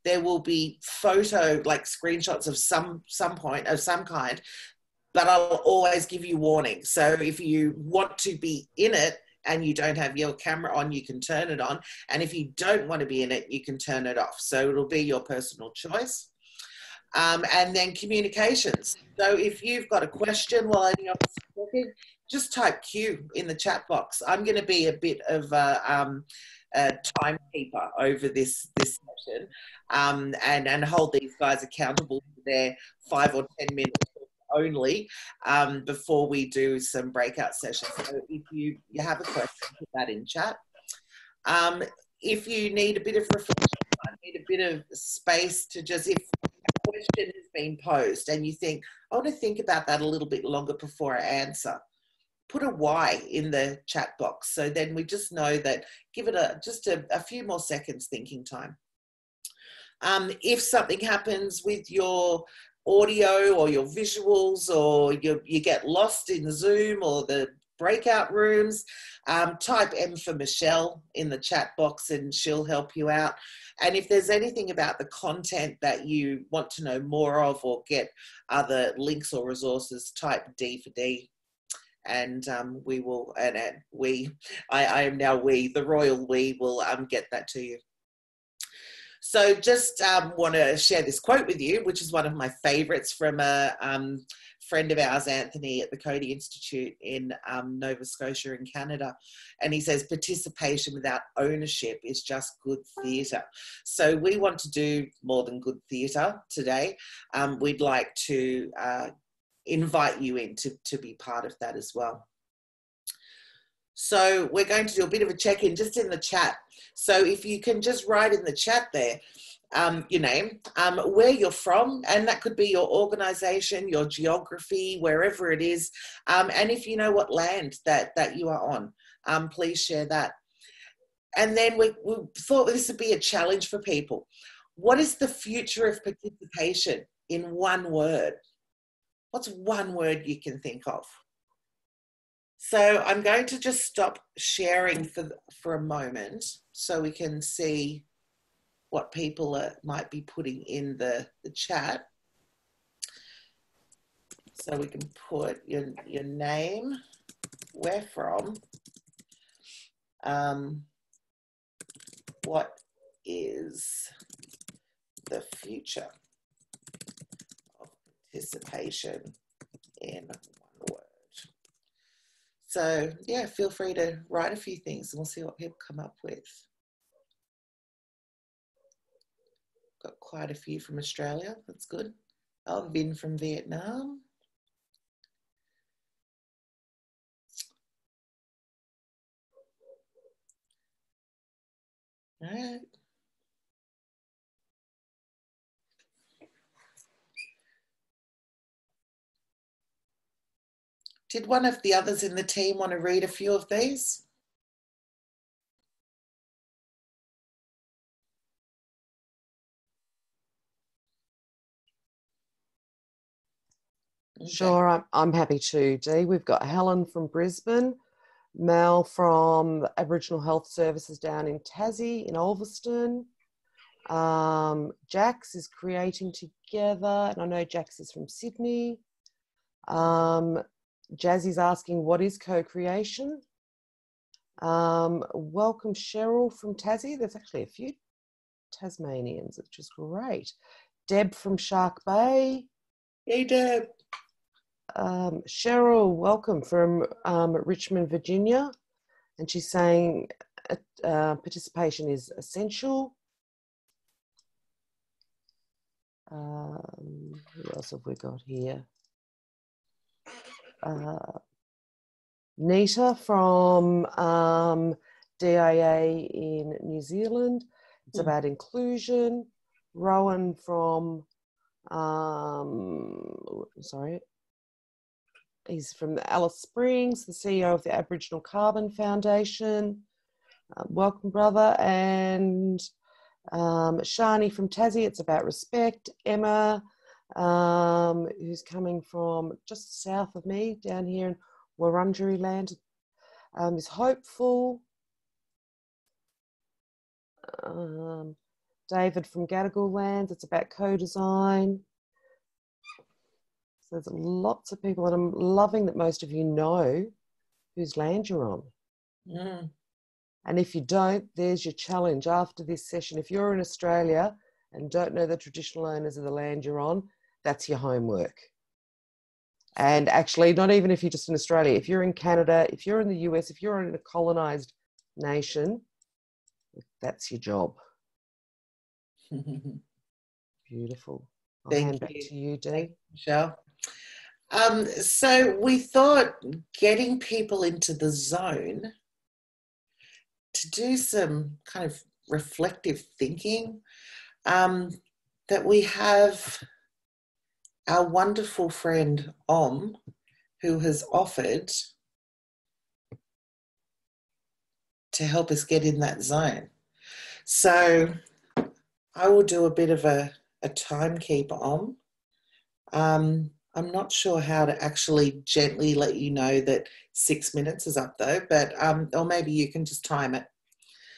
there will be photo, like screenshots of some point of some kind, but I'll always give you warning. So if you want to be in it and you don't have your camera on, you can turn it on. And if you don't want to be in it, you can turn it off. So it'll be your personal choice. And then communications. So if you've got a question while any of us are talking, just type Q in the chat box. I'm going to be a bit of a timekeeper over this session, and hold these guys accountable for their 5 or 10 minutes only before we do some breakout sessions. So if you have a question, put that in chat. If you need a bit of reflection, need a bit of space to just, if a question has been posed and you think, I want to think about that a little bit longer before I answer, put a Y in the chat box. So then we just know that, give it just a few more seconds thinking time. If something happens with your audio or your visuals, or you get lost in Zoom or the breakout rooms, type M for Michelle in the chat box and she'll help you out. And if there's anything about the content that you want to know more of or get other links or resources, type D for D. And we will, and I am now we, the royal we, will get that to you. So just want to share this quote with you, which is one of my favorites from a friend of ours, Anthony, at the Coady Institute in Nova Scotia in Canada. And he says, participation without ownership is just good theatre. So we want to do more than good theatre today. We'd like to invite you in to be part of that as well. So we're going to do a bit of a check-in just in the chat. So if you can just write in the chat there, your name, where you're from, and that could be your organisation, your geography, wherever it is, and if you know what land that you are on, please share that. And then we thought this would be a challenge for people. What is the future of participation in one word? What's one word you can think of? So I'm going to just stop sharing for a moment so we can see what people might be putting in the chat. So we can put your name, where from, what is the future of participation in one word. So yeah, feel free to write a few things and we'll see what people come up with. Got quite a few from Australia, that's good. Oh, Vin from Vietnam. All right. Did one of the others in the team want to read a few of these? Okay. Sure, I'm happy to, Dee. We've got Helen from Brisbane, Mel from Aboriginal Health Services down in Tassie, in Ulverston. Jax is creating together, and I know Jax is from Sydney. Jazzy's asking, what is co-creation? Welcome Cheryl from Tassie. There's actually a few Tasmanians, which is great. Deb from Shark Bay. Hey, Deb. Cheryl, welcome from Richmond, Virginia. And she's saying participation is essential. Who else have we got here? Nita from DIA in New Zealand. It's about inclusion. Rowan from, he's from the Alice Springs, the CEO of the Aboriginal Carbon Foundation. Welcome, brother. And Shani from Tassie, it's about respect. Emma, who's coming from just south of me, down here in Wurundjeri land, is hopeful. David from Gadigal Lands. It's about co-design. So there's lots of people, and I'm loving that most of you know whose land you're on. Mm. And if you don't, there's your challenge after this session. If you're in Australia and don't know the traditional owners of the land you're on, that's your homework. And actually, not even if you're just in Australia, if you're in Canada, if you're in the US, if you're in a colonized nation, that's your job. Beautiful. I'll hand back to you, Dee. Thank you, Michelle. So we thought getting people into the zone to do some kind of reflective thinking, that we have our wonderful friend Om, who has offered to help us get in that zone. So I will do a bit of a timekeeper, Om. I'm not sure how to actually gently let you know that 6 minutes is up though, but or maybe you can just time it.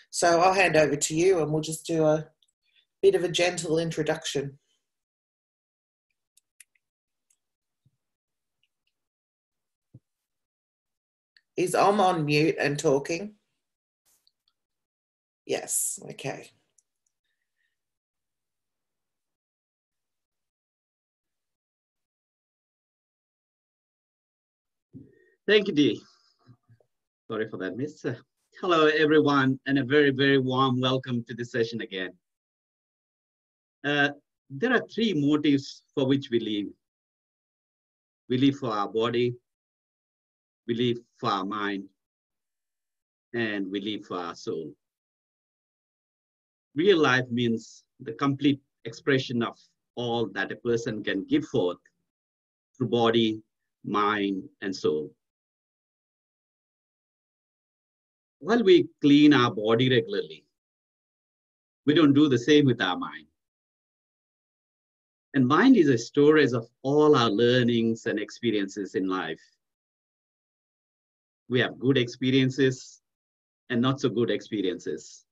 So I'll hand over to you and we'll just do a bit of a gentle introduction. Is Om on mute and talking? Yes, okay. Thank you, Dee. Sorry for that, miss. Hello, everyone, and a very, very warm welcome to this session again. There are three motives for which we live. We live for our body, we live for our mind, and we live for our soul. Real life means the complete expression of all that a person can give forth through body, mind, and soul. While we clean our body regularly, we don't do the same with our mind. And mind is a storage of all our learnings and experiences in life. We have good experiences and not so good experiences,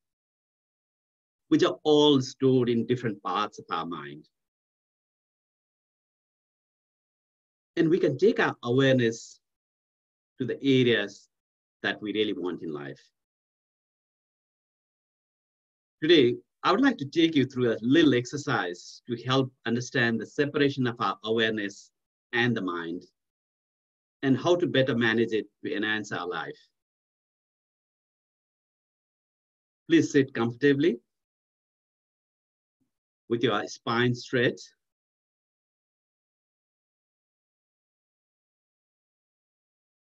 which are all stored in different parts of our mind. And we can take our awareness to the areas that we really want in life. Today, I would like to take you through a little exercise to help understand the separation of our awareness and the mind, and how to better manage it to enhance our life. Please sit comfortably with your spine straight.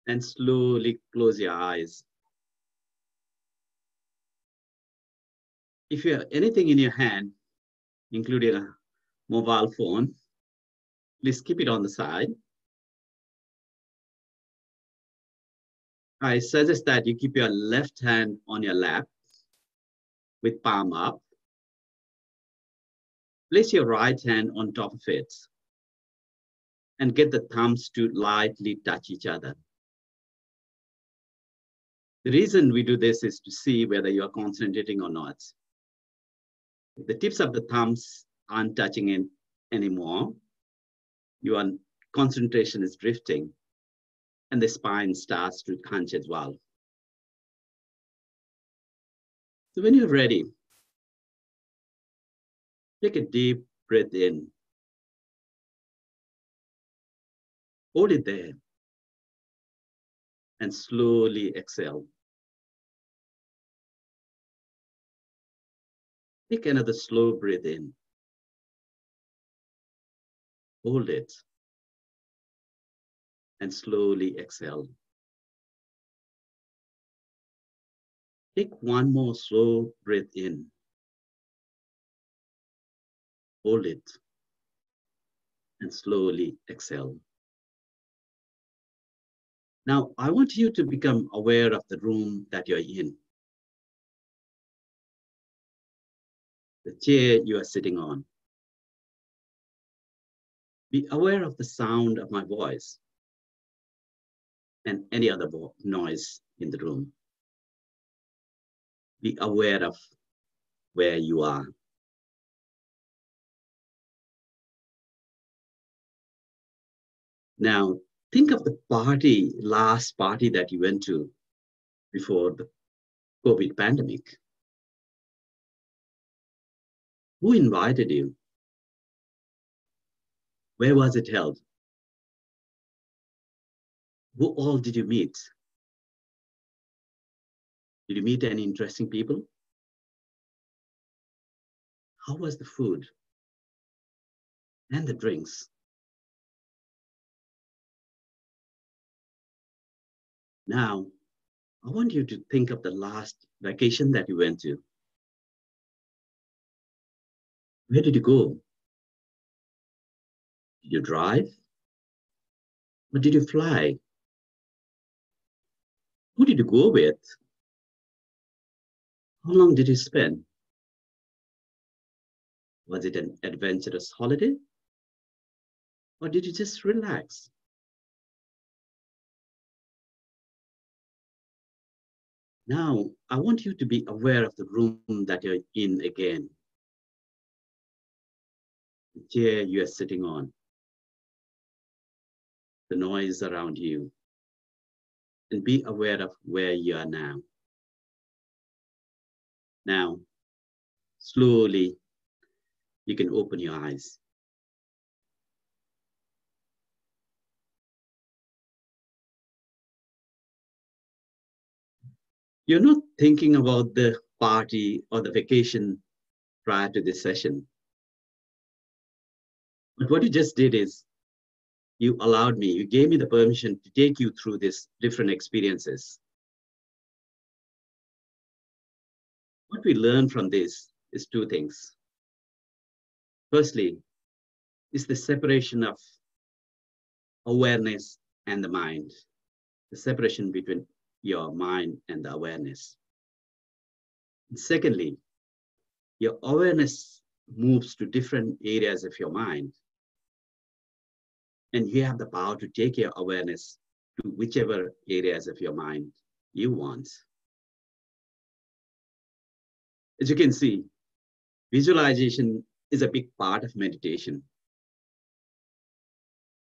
And slowly close your eyes. If you have anything in your hand, including a mobile phone, please keep it on the side. I suggest that you keep your left hand on your lap with palm up. Place your right hand on top of it and get the thumbs to lightly touch each other. The reason we do this is to see whether you are concentrating or not. If the tips of the thumbs aren't touching in anymore, your concentration is drifting and the spine starts to hunch as well. So when you're ready, take a deep breath in. Hold it there and slowly exhale. Take another slow breath in. Hold it and slowly exhale. Take one more slow breath in. Hold it and slowly exhale. Now, I want you to become aware of the room that you're in, the chair you are sitting on. Be aware of the sound of my voice and any other noise in the room. Be aware of where you are. Now, think of the last party that you went to before the COVID pandemic. Who invited you? Where was it held? Who all did you meet? Did you meet any interesting people? How was the food and the drinks? Now, I want you to think of the last vacation that you went to. Where did you go? Did you drive? Or did you fly? Who did you go with? How long did you spend? Was it an adventurous holiday? Or did you just relax? Now, I want you to be aware of the room that you're in again. The chair you are sitting on. The noise around you. And be aware of where you are now. Now, slowly, you can open your eyes. You're not thinking about the party or the vacation prior to this session. But what you just did is you allowed me, you gave me the permission to take you through these different experiences. What we learn from this is two things. Firstly, is the separation of awareness and the mind, the separation between your mind and the awareness. And secondly, your awareness moves to different areas of your mind. And you have the power to take your awareness to whichever areas of your mind you want. As you can see, visualization is a big part of meditation.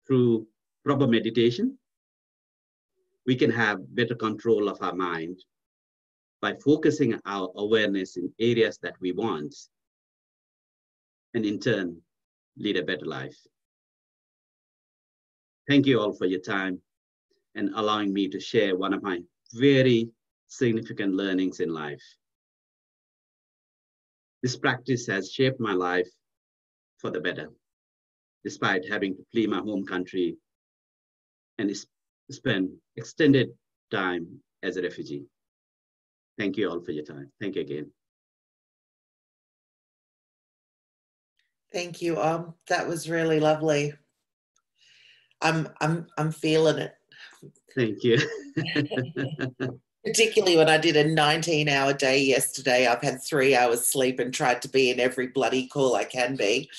Through proper meditation, we can have better control of our mind by focusing our awareness in areas that we want, and in turn, lead a better life. Thank you all for your time and allowing me to share one of my very significant learnings in life. This practice has shaped my life for the better, despite having to flee my home country and spend extended time as a refugee. Thank you all for your time. Thank you again. Thank you, that was really lovely. I'm feeling it. Thank you. Particularly when I did a 19-hour day yesterday. I've had 3 hours sleep and tried to be in every bloody call I can be.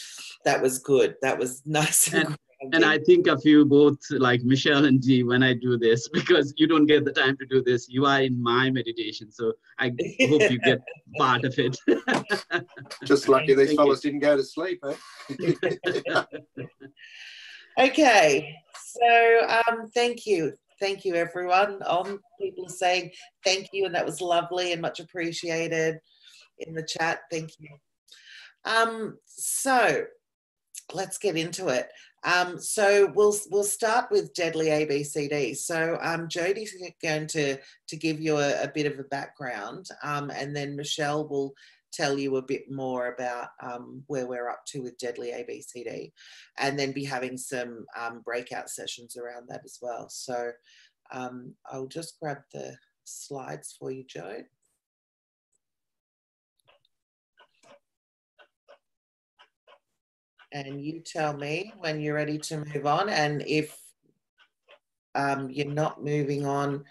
That was good. That was nice and good. And I think of you both, like Michelle and Dee, when I do this, because you don't get the time to do this. You are in my meditation, so I hope you get part of it. Just lucky these fellas didn't go to sleep, eh? Okay, so thank you. Thank you, everyone. People are saying thank you, and that was lovely and much appreciated in the chat. Thank you. So let's get into it. So we'll start with deadly ABCD. So Jodie's going to give you a bit of a background, and then Michelle will tell you a bit more about where we're up to with deadly ABCD, and then be having some breakout sessions around that as well. So I'll just grab the slides for you, Jode. And you tell me when you're ready to move on, and if you're not moving on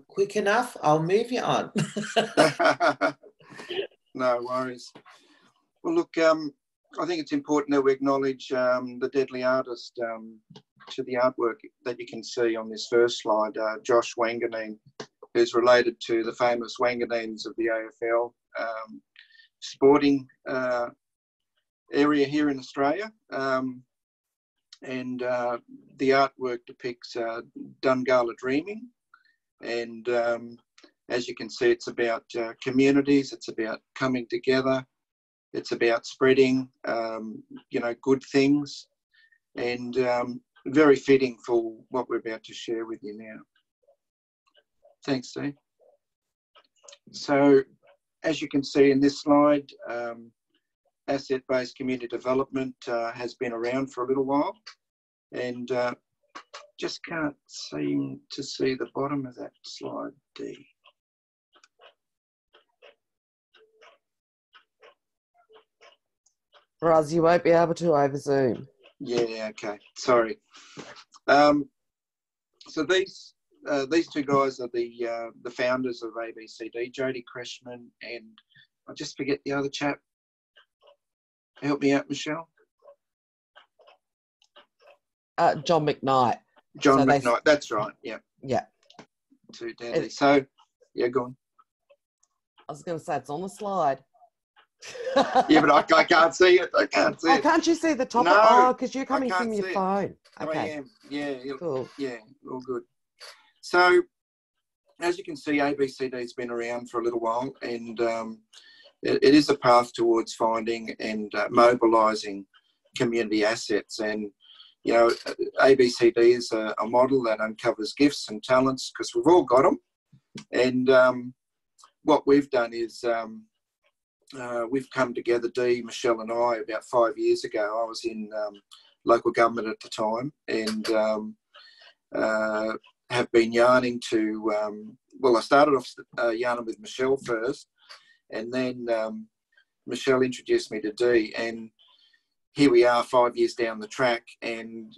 quick enough, I'll move you on. No worries. Well, look, I think it's important that we acknowledge the deadly artist to the artwork that you can see on this first slide, Josh Wanganeen, who's related to the famous Wanganeens of the AFL sporting area here in Australia. And the artwork depicts Dungala dreaming. And as you can see, it's about communities, it's about coming together, it's about spreading, you know, good things, and very fitting for what we're about to share with you now. Thanks, Steve. So, as you can see in this slide, asset-based community development has been around for a little while, and just can't seem to see the bottom of that slide, D. Raz, you won't be able to over Zoom. Yeah, okay, sorry. So these two guys are the founders of ABCD, Jody Creshman and I just forget the other chap. Help me out, Michelle. John McKnight. John McKnight, that's right, yeah. Yeah. Too deadly. So, yeah, go on. I was going to say, it's on the slide. Yeah, but I can't see it. I can't see it. Can't you see the top? No, Oh, because you're coming from your phone. Okay. I am. Yeah. Cool. Yeah, all good. So, as you can see, ABCD's been around for a little while, and it is a path towards finding and mobilising community assets. And, you know, ABCD is a model that uncovers gifts and talents, because we've all got them. And what we've done is we've come together, Dee, Michelle and I, about 5 years ago. I was in local government at the time, and have been yarning to, well, I started off yarning with Michelle first, and then Michelle introduced me to Dee, and here we are 5 years down the track, and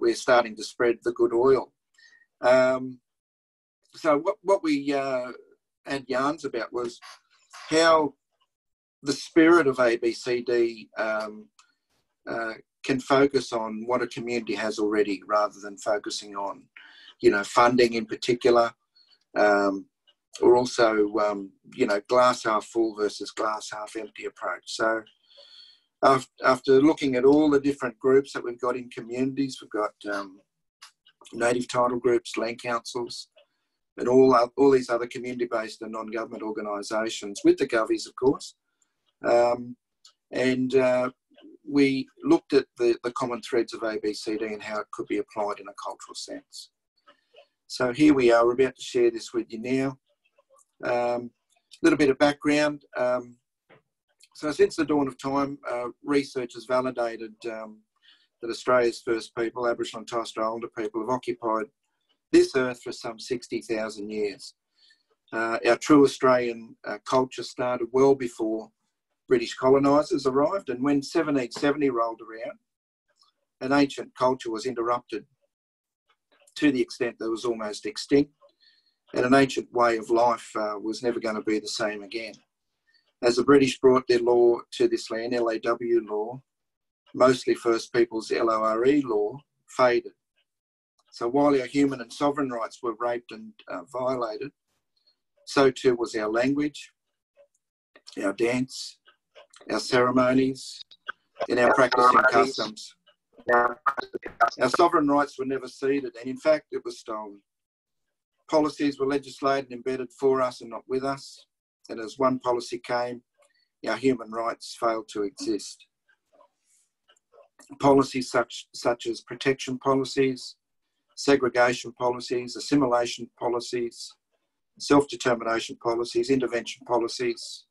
we're starting to spread the good oil. So what we had yarns about was how the spirit of ABCD can focus on what a community has already, rather than focusing on, you know, funding in particular, or also, you know, glass half full versus glass half empty approach. So after looking at all the different groups that we've got in communities, we've got native title groups, land councils, and all these other community-based and non-government organisations, with the govies, of course. And we looked at the common threads of ABCD and how it could be applied in a cultural sense. So here we are, we're about to share this with you now. A little bit of background. So since the dawn of time, research has validated that Australia's first people, Aboriginal and Torres Strait Islander people, have occupied this earth for some 60,000 years. Our true Australian culture started well before British colonisers arrived, and when 1770 rolled around, an ancient culture was interrupted to the extent that it was almost extinct, and an ancient way of life was never going to be the same again. As the British brought their law to this land, LAW law, mostly First Peoples LORE law, faded. So while our human and sovereign rights were raped and violated, so too was our language, our dance, our ceremonies, and our practicing customs. Our sovereign rights were never ceded, and in fact it was stolen. Policies were legislated and embedded for us and not with us, and as one policy came, our human rights failed to exist. Policies such as protection policies, segregation policies, assimilation policies, self-determination policies, intervention policies,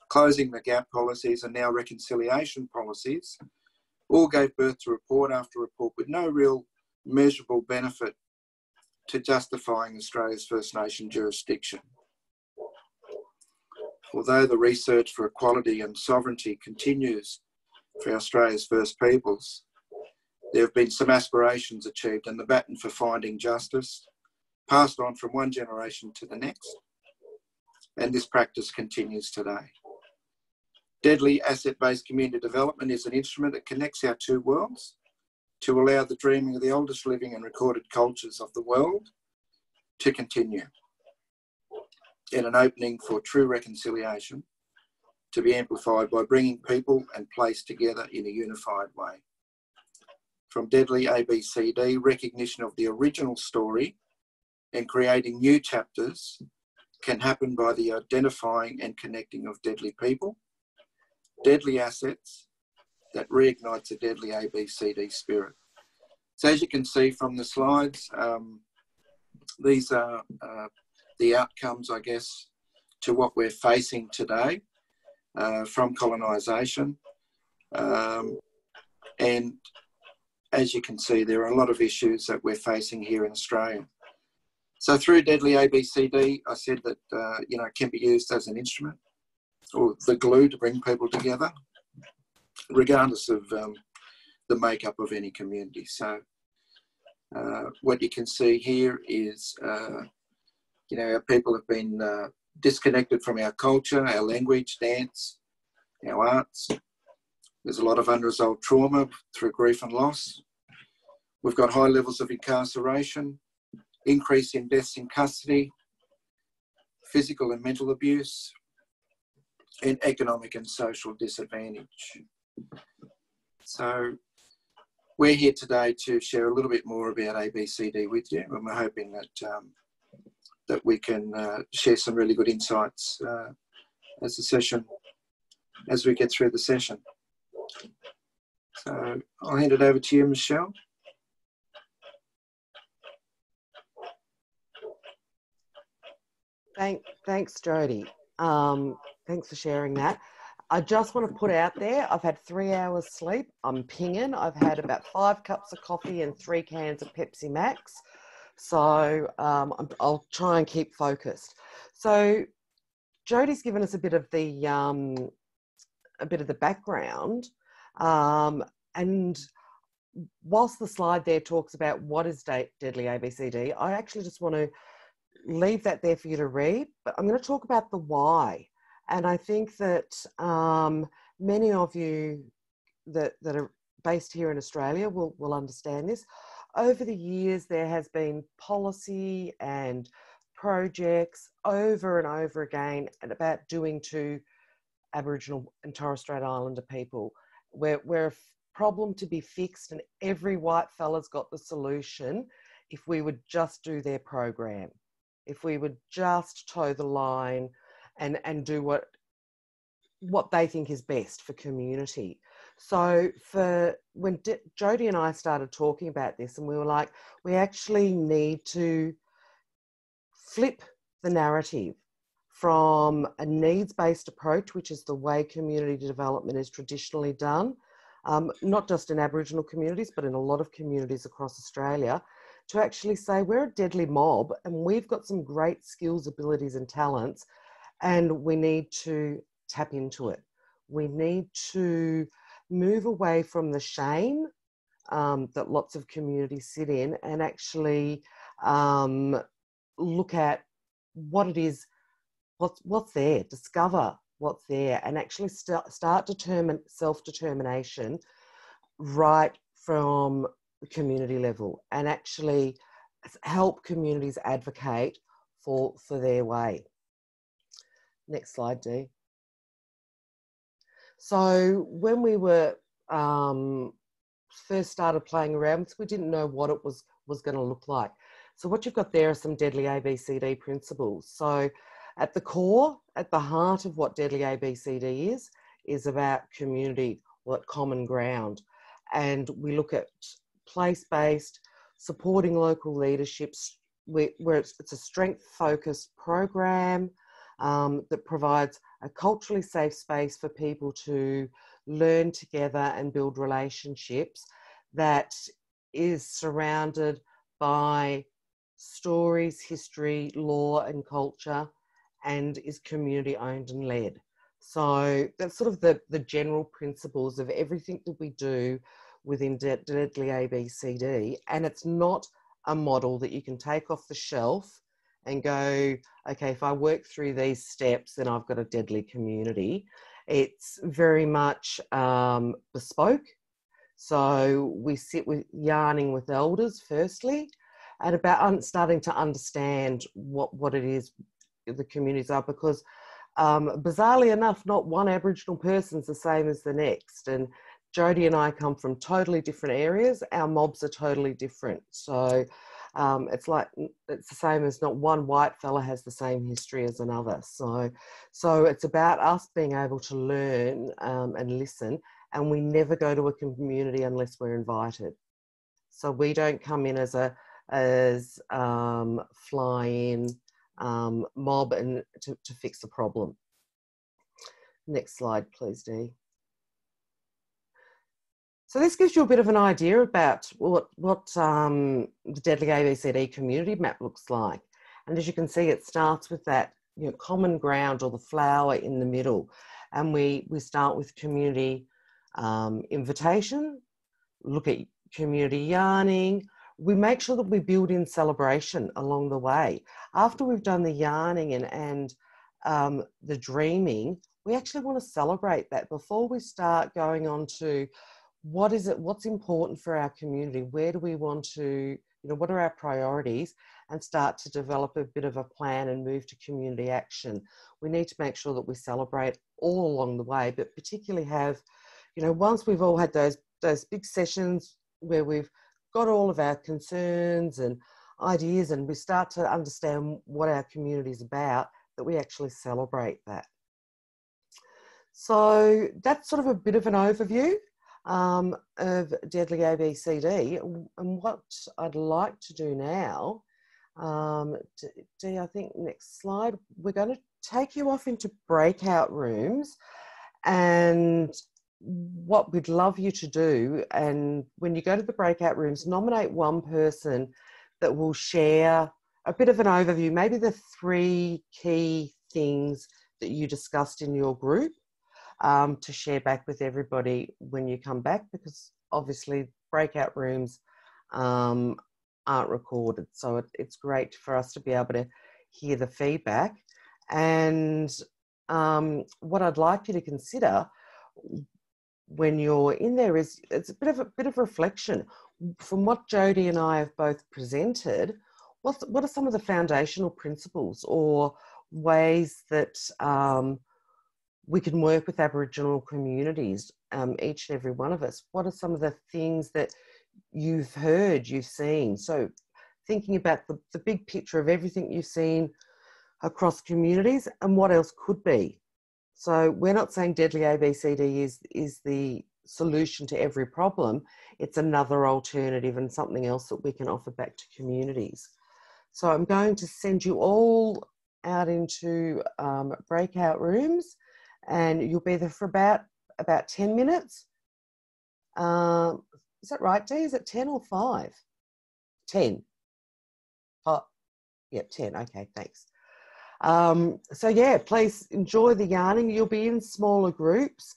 closing the gap policies, and now reconciliation policies, all gave birth to report after report with no real measurable benefit to justifying Australia's First Nation jurisdiction. Although the research for equality and sovereignty continues for Australia's First Peoples, there have been some aspirations achieved, and the baton for finding justice passed on from one generation to the next, and this practice continues today. Deadly asset-based community development is an instrument that connects our two worlds to allow the dreaming of the oldest living and recorded cultures of the world to continue, in an opening for true reconciliation to be amplified by bringing people and place together in a unified way. from deadly ABCD, recognition of the original story and creating new chapters can happen by the identifying and connecting of deadly people, deadly assets that reignites a deadly ABCD spirit. So as you can see from the slides, these are the outcomes, I guess, to what we're facing today from colonisation. And as you can see, there are a lot of issues that we're facing here in Australia. So through deadly ABCD, I said that, it can be used as an instrument or the glue to bring people together, regardless of the makeup of any community. So what you can see here is, our people have been disconnected from our culture, our language, dance, our arts. There's a lot of unresolved trauma through grief and loss. We've got high levels of incarceration, increase in deaths in custody, physical and mental abuse, and economic and social disadvantage. So we're here today to share a little bit more about ABCD with you, and we're hoping that that we can share some really good insights as we get through the session. So I'll hand it over to you, Michelle. Thanks, Jody. Thanks for sharing that. I just want to put out there, I've had 3 hours sleep. I'm pinging. I've had about 5 cups of coffee and 3 cans of Pepsi Max. So I'll try and keep focused. So Jody's given us a bit of the background, and whilst the slide there talks about what is deadly ABCD, I actually just want to leave that there for you to read, but I'm going to talk about the why. And I think that many of you that are based here in Australia will understand this. Over the years, there has been policy and projects over and over again about doing to Aboriginal and Torres Strait Islander people. We're a problem to be fixed, and every white fella's got the solution if we would just do their program, if we would just toe the line and do what they think is best for community. So when Jody and I started talking about this, and we were like, we actually need to flip the narrative from a needs-based approach, which is the way community development is traditionally done, not just in Aboriginal communities, but in a lot of communities across Australia, to actually say we're a deadly mob and we've got some great skills, abilities and talents, and we need to tap into it. We need to move away from the shame that lots of communities sit in, and actually look at what it is, what's there, discover what's there, and actually start self-determination right from the community level, and actually help communities advocate for their way. Next slide, Dee. So when we were first started playing around, we didn't know what it was going to look like. So what you've got there are some deadly ABCD principles. So at the core, at the heart of what deadly ABCD is about community, or common ground. And we look at place-based, supporting local leaderships, where it's a strength-focused program that provides a culturally safe space for people to learn together and build relationships, that is surrounded by stories, history, law and culture, and is community owned and led. So that's sort of the general principles of everything that we do within Deadly ABCD. And it's not a model that you can take off the shelf and go, okay, if I work through these steps, then I've got a deadly community. It's very much bespoke. So we sit with yarning with elders firstly, and about starting to understand what it is the communities are, because bizarrely enough, not one Aboriginal person's the same as the next, and Jodie and I come from totally different areas. Our mobs are totally different. So it's the same as not one white fella has the same history as another. So it's about us being able to learn and listen, and we never go to a community unless we're invited. So we don't come in as fly-in mob and to fix the problem. Next slide, please, Dee. So this gives you a bit of an idea about what the Deadly ABCD community map looks like. And as you can see, it starts with that common ground or the flower in the middle. And we start with community invitation, look at community yarning. We make sure that we build in celebration along the way. After we've done the yarning and the dreaming, we actually want to celebrate that before we start going on to what's important for our community, where do we want to, what are our priorities, and start to develop a bit of a plan and move to community action. We need to make sure that we celebrate all along the way, but particularly have, once we've all had those big sessions where we've got all of our concerns and ideas and we start to understand what our community is about, that we actually celebrate that. So that's sort of a bit of an overview of Deadly ABCD. And what I'd like to do now, Dee, I think next slide, we're going to take you off into breakout rooms, and what we'd love you to do, and when you go to the breakout rooms, nominate one person that will share a bit of an overview, maybe the 3 key things that you discussed in your group, to share back with everybody when you come back, because obviously breakout rooms aren't recorded. So it's great for us to be able to hear the feedback. And what I'd like you to consider when you're in there is it's a bit of reflection. From what Jodie and I have both presented, what are some of the foundational principles or ways that we can work with Aboriginal communities, each and every one of us? What are some of the things that you've heard, you've seen? So thinking about the big picture of everything you've seen across communities and what else could be. So we're not saying Deadly ABCD is the solution to every problem. It's another alternative and something else that we can offer back to communities. So I'm going to send you all out into breakout rooms, and you'll be there for about 10 minutes. Is that right, Dee? Is it 10 or 5? 10. Oh, yeah, 10. Okay, thanks. So yeah, please enjoy the yarning. You'll be in smaller groups.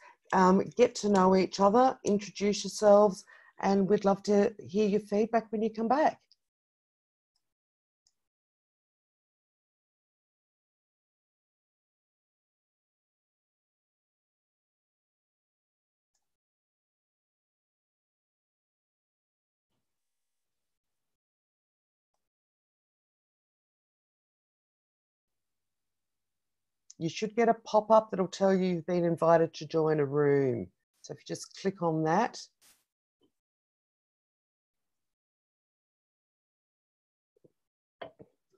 Get to know each other, introduce yourselves, and we'd love to hear your feedback when you come back. You should get a pop-up that'll tell you you've been invited to join a room. So if you just click on that.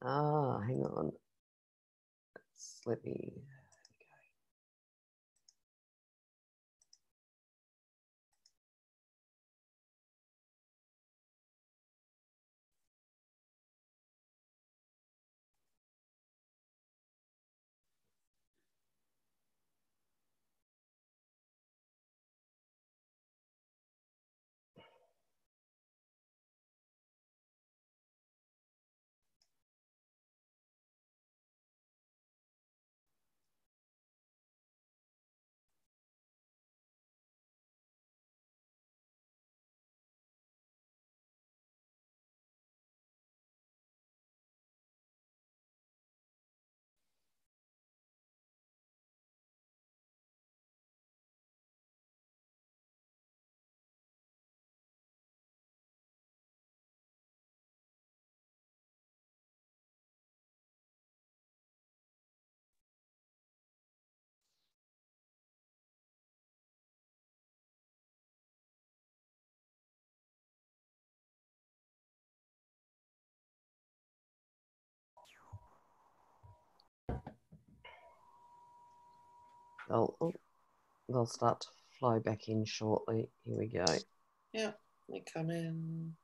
Hang on. Let me... They'll start to flow back in shortly. Here we go. Yeah, they come in.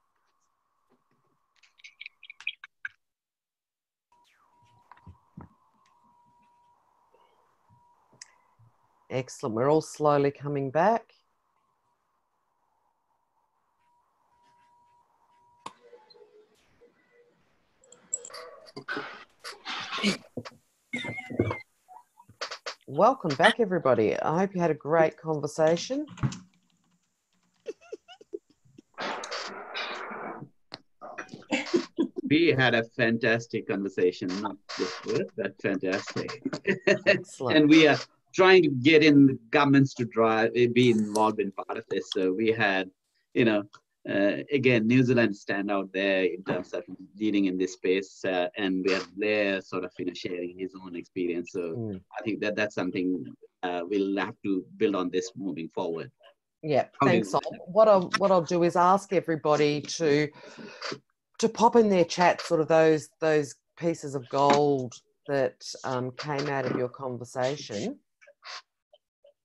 Excellent. We're all slowly coming back. Welcome back, everybody. I hope you had a great conversation. We had a fantastic conversation, not just good, but fantastic. Excellent. And we are trying to get in the governments to be involved in part of this. So we had, you know, again, New Zealand stand out there in terms of leading in this space, and we had Blair sort of, you know, sharing his own experience. So I think that's something we'll have to build on this moving forward. Yeah, thanks. What I'll do is ask everybody to pop in their chat sort of those pieces of gold that came out of your conversation.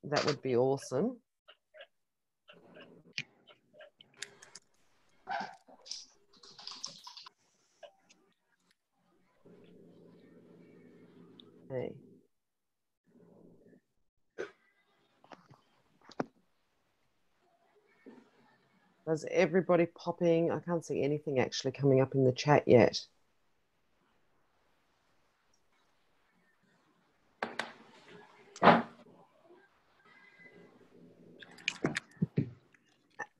That would be awesome. Okay. Is everybody popping? I can't see anything actually coming up in the chat yet.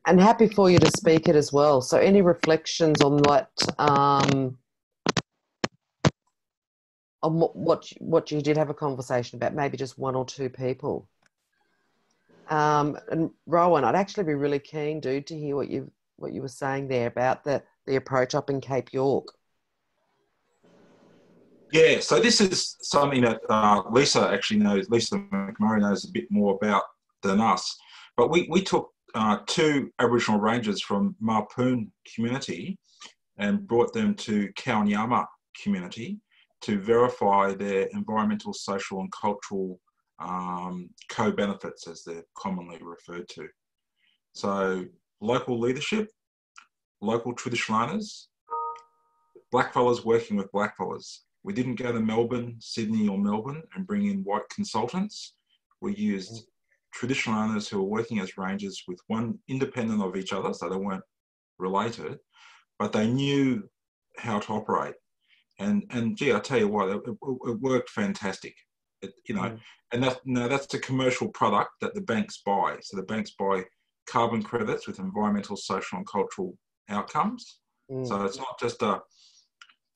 And happy for you to speak it as well. So any reflections on what you did have a conversation about, maybe just one or two people. And Rowan, I'd actually be really keen, dude, to hear what you were saying there about the approach up in Cape York. Yeah, so this is something that Lisa actually knows. Lisa McMurray knows a bit more about than us. But we took 2 Aboriginal rangers from Mapoon community and brought them to Kaunyama community to verify their environmental, social and cultural co-benefits, as they're commonly referred to. So local leadership, local traditional owners, blackfellas working with blackfellas. We didn't go to Melbourne, Sydney or Melbourne and bring in white consultants. We used traditional owners who were working as rangers with one independent of each other, so they weren't related, but they knew how to operate. And gee, I tell you what, it worked fantastic. And that's the commercial product that the banks buy. So the banks buy carbon credits with environmental, social and cultural outcomes. So it's not just a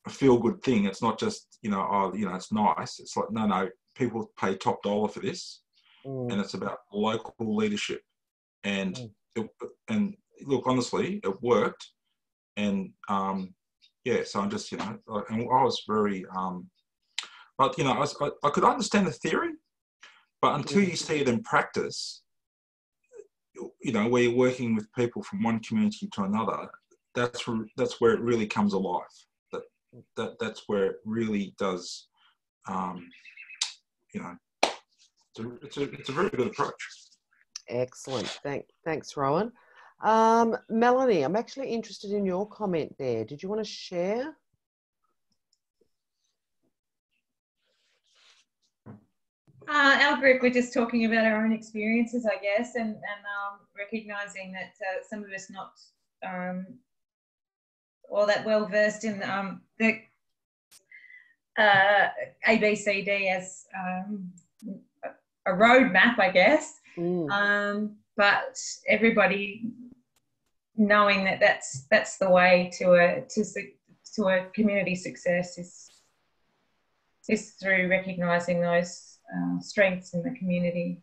feel-good thing. It's not just, it's nice. It's like, no, people pay top dollar for this. And it's about local leadership. And look, honestly, it worked. And so I'm just, and I was very, but I could understand the theory, but until you see it in practice, where you're working with people from one community to another, that's where it really comes alive. That's where it really does, it's a very good approach. Excellent. Thanks, Rowan. Melanie, I'm actually interested in your comment there. Did you want to share? Our group, we're just talking about our own experiences, I guess, and recognising that some of us not all that well versed in the ABCD as a roadmap, I guess. But everybody knowing that that's the way to a community success is through recognising those strengths in the community.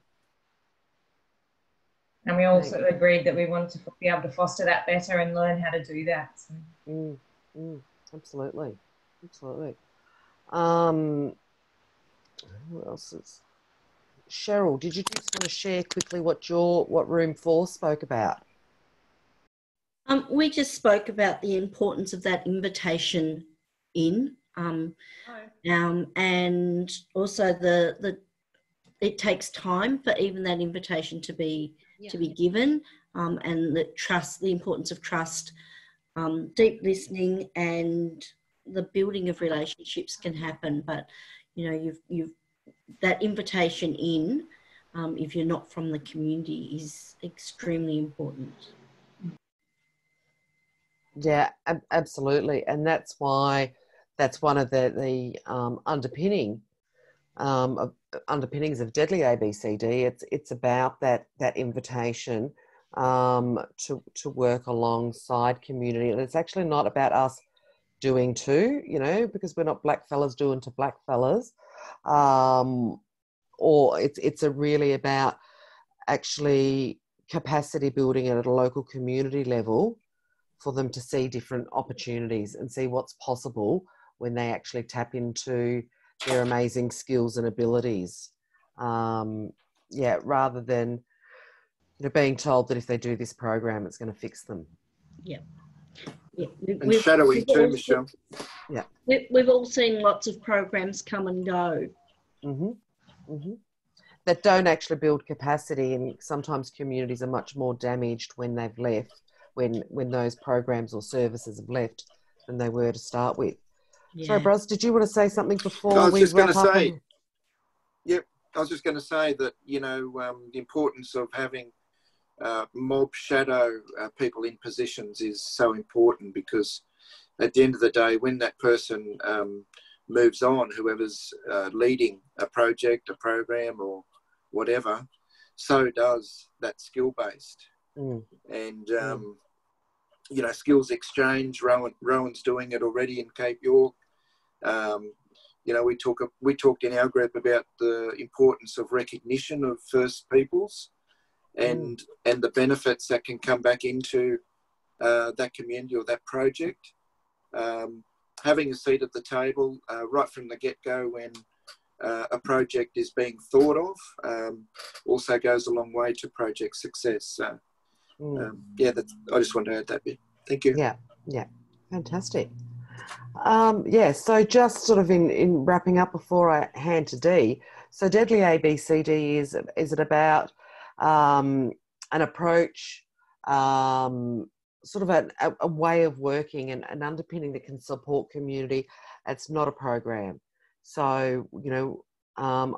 And we also agreed that we wanted to be able to foster that better and learn how to do that. So. Absolutely. Who else is? Cheryl, did you just want to share quickly what Room 4 spoke about? We just spoke about the importance of that invitation in, and also the it takes time for even that invitation to be given, and the importance of trust, deep listening, and the building of relationships can happen. But you know, you've that invitation in, if you're not from the community, is extremely important. Yeah, absolutely, and that's why that's one of the underpinnings of Deadly ABCD. It's about that invitation to work alongside community, and it's actually not about us doing to, you know, because we're not black fellas doing to black fellas, or it's really about actually capacity building at a local community level for them to see different opportunities and see what's possible when they actually tap into their amazing skills and abilities. Rather than, you know, being told that if they do this program, it's going to fix them. Yeah. And shadowing too, Michelle. Yeah. We've all seen lots of programs come and go. That don't actually build capacity, and sometimes communities are much more damaged when they've left, when those programs or services have left, than they were to start with. Yeah. Sorry, Bros, did you want to say something before I was we just going wrap to up? say, yep, I was just going to say that, you know, the importance of having mob shadow people in positions is so important, because at the end of the day, when that person moves on, whoever's leading a project, a program or whatever, so does that skill-based. And, you know, skills exchange, Rowan's doing it already in Cape York. You know, we talked in our group about the importance of recognition of First Peoples and the benefits that can come back into that community or that project. Having a seat at the table right from the get-go when a project is being thought of also goes a long way to project success. So, I just want to add that bit. Thank you. Yeah, fantastic. So just sort of in wrapping up before I hand to Dee, so Deadly ABCD is it about an approach, sort of a way of working and an underpinning that can support community. It's not a program. So, you know,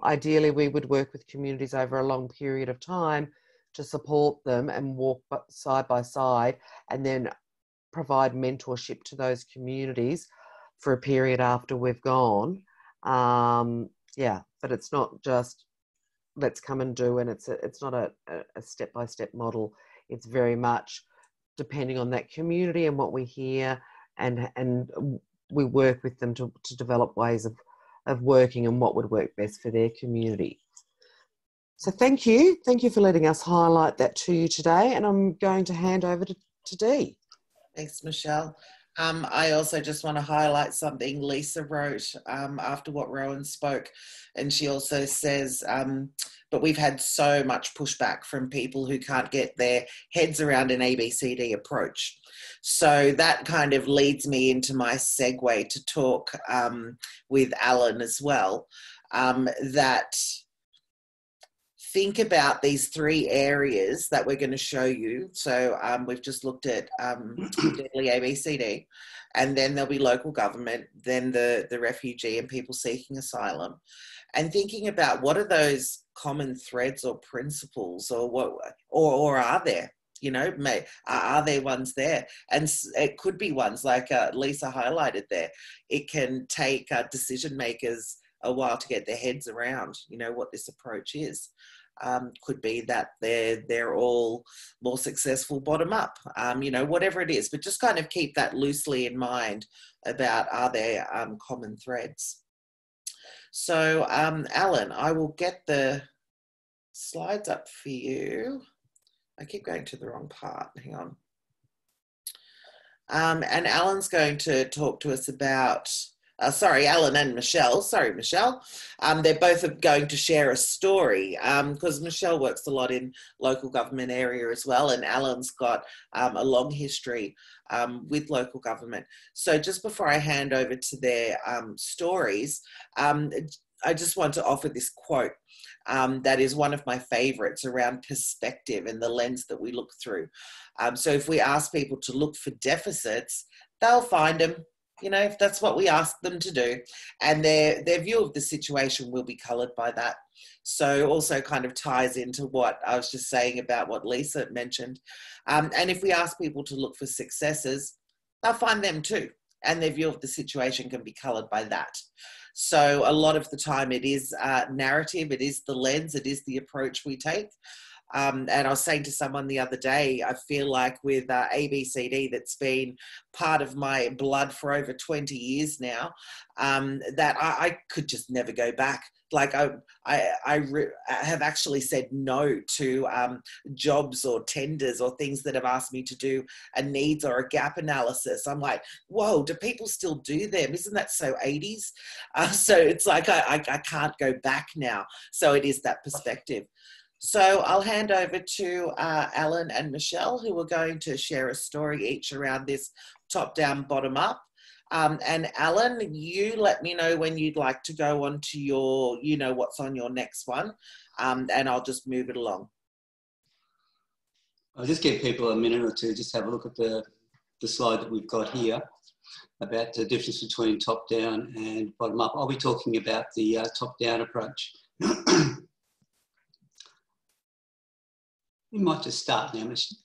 ideally we would work with communities over a long period of time to support them and walk side by side, and then provide mentorship to those communities for a period after we've gone. But it's not just let's come and do, and it's not a step-by-step model. It's very much depending on that community and what we hear, and we work with them to develop ways of working and what would work best for their community. So thank you for letting us highlight that to you today, and I'm going to hand over to Dee. Thanks, Michelle. I also just want to highlight something Lisa wrote after what Rowan spoke. And she also says, but we've had so much pushback from people who can't get their heads around an ABCD approach. So that kind of leads me into my segue to talk with Alan as well, that think about these three areas that we're going to show you. So we've just looked at Deadly ABCD, and then there'll be local government, then the refugee and people seeking asylum, and thinking about what are those common threads or principles, or what, or are there? You know, are there ones there? And it could be ones like Lisa highlighted there. It can take decision makers a while to get their heads around, you know, what this approach is. Could be that they're all more successful bottom up, you know, whatever it is, but just kind of keep that loosely in mind about are there common threads. So Alan, I will get the slides up for you. I keep going to the wrong part, hang on. And Alan's going to talk to us about Alan and Michelle. Sorry, Michelle. They're both going to share a story because Michelle works a lot in local government area as well, and Alan's got a long history with local government. So just before I hand over to their stories, I just want to offer this quote that is one of my favorites around perspective and the lens that we look through. So if we ask people to look for deficits, they'll find them, you know, if that's what we ask them to do. And their view of the situation will be coloured by that. So also kind of ties into what I was just saying about what Lisa mentioned. And if we ask people to look for successes, they'll find them too. And their view of the situation can be coloured by that. So a lot of the time it is narrative, it is the lens, it is the approach we take. And I was saying to someone the other day, I feel like with ABCD, that's been part of my blood for over 20 years now, that I could just never go back. Like I have actually said no to jobs or tenders or things that have asked me to do a needs or a gap analysis. I'm like, whoa, do people still do them? Isn't that so 80s? So it's like I can't go back now. So it is that perspective. So I'll hand over to Alan and Michelle, who are going to share a story each around this top-down, bottom-up. And Alan, you let me know when you'd like to go on to your, you know, what's on your next one, and I'll just move it along. I'll just give people a minute or two, just have a look at the slide that we've got here about the difference between top-down and bottom-up. I'll be talking about the top-down approach. We might just start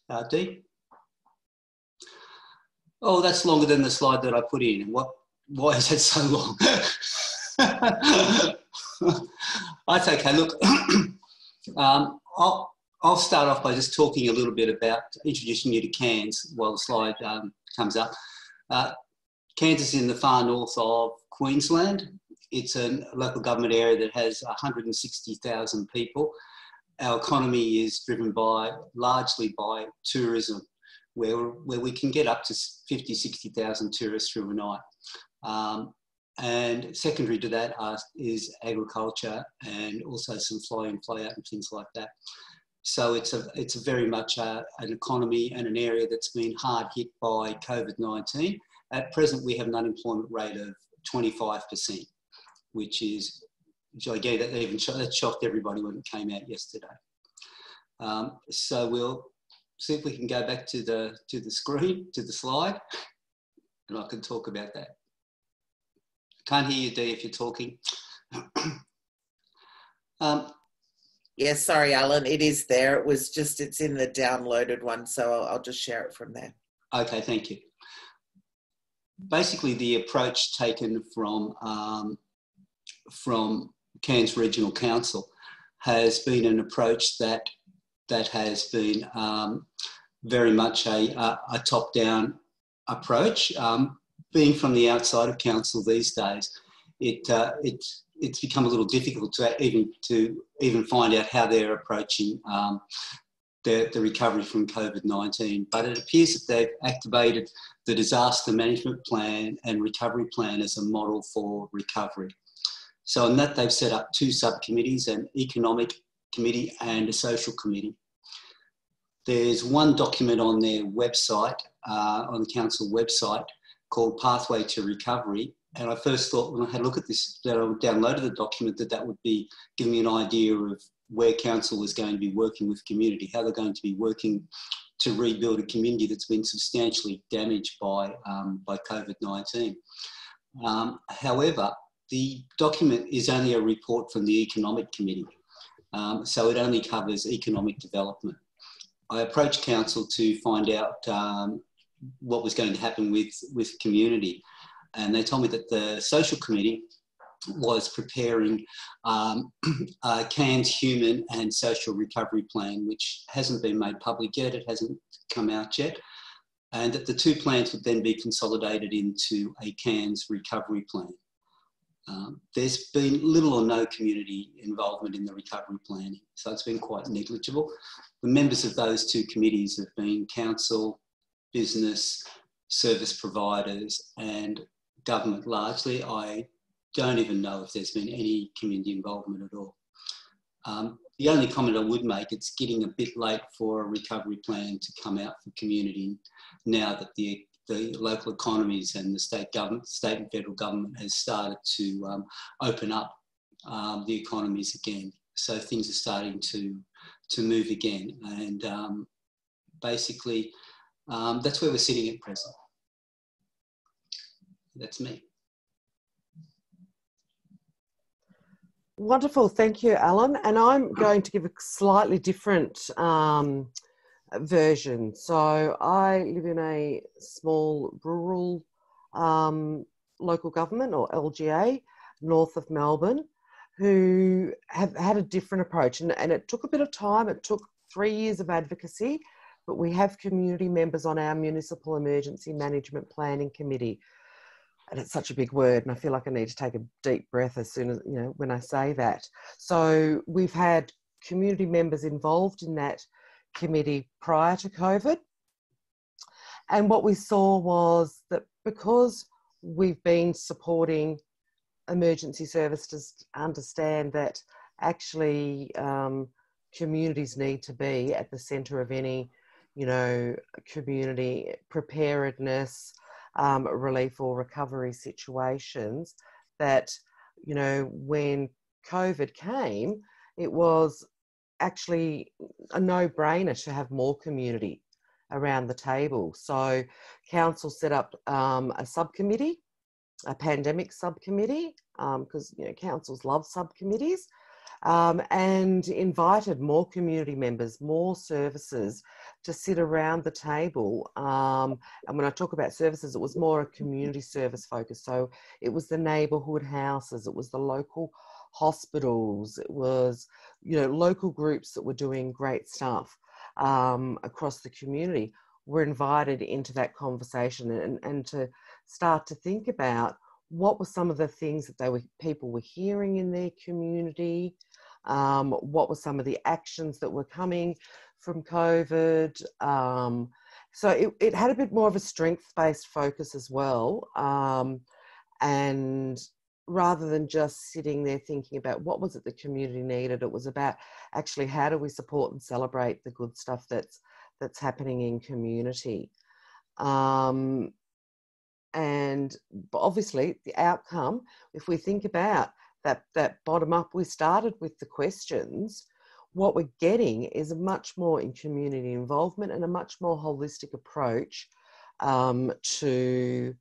now, Dee. Oh, that's longer than the slide that I put in. Why is that so long? That's okay. Look, I'll start off by just talking a little bit about introducing you to Cairns while the slide comes up. Cairns is in the far north of Queensland. It's a local government area that has 160,000 people. Our economy is driven largely by tourism, where we can get up to 50, 60,000 tourists through a night. And secondary to that is agriculture and also some fly in, fly out and things like that. So it's a very much an economy and an area that's been hard hit by COVID-19. At present, we have an unemployment rate of 25%, which again, that shocked everybody when it came out yesterday. So we'll see if we can go back to the screen, to the slide, and I can talk about that. Can't hear you, Dee, if you're talking. Yes, sorry, Alan, it is there. It was just, it's in the downloaded one, so I'll just share it from there. Okay, thank you. Basically, the approach taken from Cairns Regional Council has been an approach that has been very much a top-down approach. Being from the outside of council these days, it's become a little difficult to even find out how they're approaching the recovery from COVID-19. But it appears that they've activated the disaster management plan and recovery plan as a model for recovery. So in that, they've set up two subcommittees, an economic committee and a social committee. There's one document on their website, on the council website, called Pathway to Recovery. And I first thought, when I had a look at this, that I downloaded the document, that would be giving me an idea of where council was going to be working with community, how they're going to be working to rebuild a community that's been substantially damaged by COVID-19. However, the document is only a report from the Economic Committee, so it only covers economic development. I approached council to find out what was going to happen with community, and they told me that the social committee was preparing a Cairns human and social recovery plan, which hasn't been made public yet, it hasn't come out yet, and that the two plans would then be consolidated into a Cairns recovery plan. There's been little or no community involvement in the recovery planning, so it's been quite negligible. The members of those two committees have been council, business, service providers and government largely. I don't even know if there's been any community involvement at all. The only comment I would make, it's getting a bit late for a recovery plan to come out for community now that the local economies and the state and federal government has started to open up the economies again. So things are starting to move again. And basically, that's where we're sitting at present. That's me. Wonderful. Thank you, Alan. And I'm going to give a slightly different version. So I live in a small rural local government, or LGA, north of Melbourne, who have had a different approach. And it took a bit of time. It took 3 years of advocacy, but we have community members on our Municipal Emergency Management Planning Committee. And it's such a big word, and I feel like I need to take a deep breath as soon as, you know, when I say that. So we've had community members involved in that committee prior to COVID. And what we saw was that because we've been supporting emergency services to understand that actually communities need to be at the centre of any, you know, community preparedness, relief or recovery situations, that, you know, when COVID came, it was actually a no-brainer to have more community around the table. So council set up a subcommittee, a pandemic subcommittee, because, you know, councils love subcommittees, and invited more community members, more services to sit around the table. And when I talk about services, it was more a community service focus. So it was the neighbourhood houses, it was the local hospitals, it was, you know, local groups that were doing great stuff across the community were invited into that conversation and to start to think about what were some of the things that people were hearing in their community, what were some of the actions that were coming from COVID. So it had a bit more of a strengths-based focus as well. And rather than just sitting there thinking about what was it the community needed, it was about actually how do we support and celebrate the good stuff that's happening in community. And obviously the outcome, if we think about that bottom up, we started with the questions. What we're getting is a much more in community involvement and a much more holistic approach to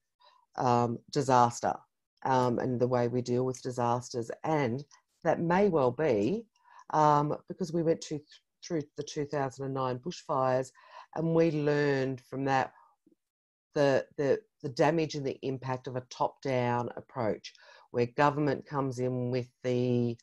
disaster and the way we deal with disasters. And that may well be because we went through the 2009 bushfires, and we learned from that the damage and the impact of a top-down approach, where government comes in with the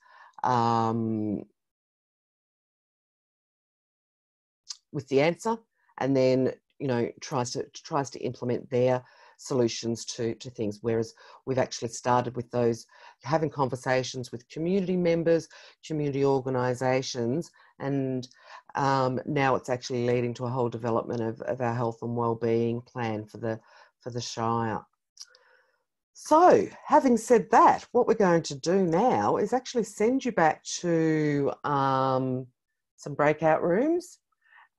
answer, and then, you know, tries to implement their solutions to things. Whereas we've actually started with those, having conversations with community members, community organisations, and now it's actually leading to a whole development of our health and wellbeing plan for the Shire. So, having said that, what we're going to do now is actually send you back to some breakout rooms,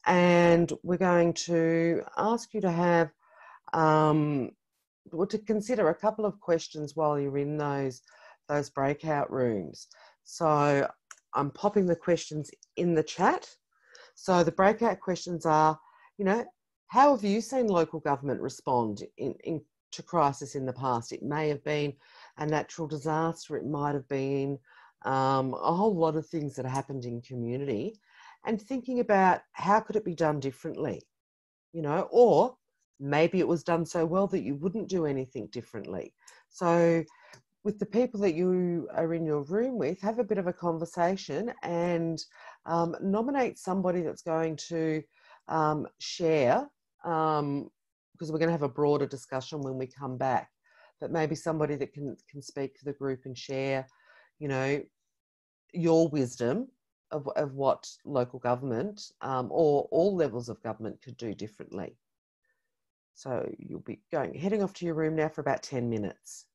and we're going to ask you to have to consider a couple of questions while you're in those breakout rooms. So I'm popping the questions in the chat. So the breakout questions are, you know, how have you seen local government respond to crisis in the past? It may have been a natural disaster, it might have been a whole lot of things that happened in community, and thinking about how could it be done differently, you know, or maybe it was done so well that you wouldn't do anything differently. So with the people that you are in your room with, have a bit of a conversation and nominate somebody that's going to share, because we're going to have a broader discussion when we come back, but maybe somebody that can speak to the group and share, you know, your wisdom of what local government or all levels of government could do differently. So you'll be heading off to your room now for about 10 minutes.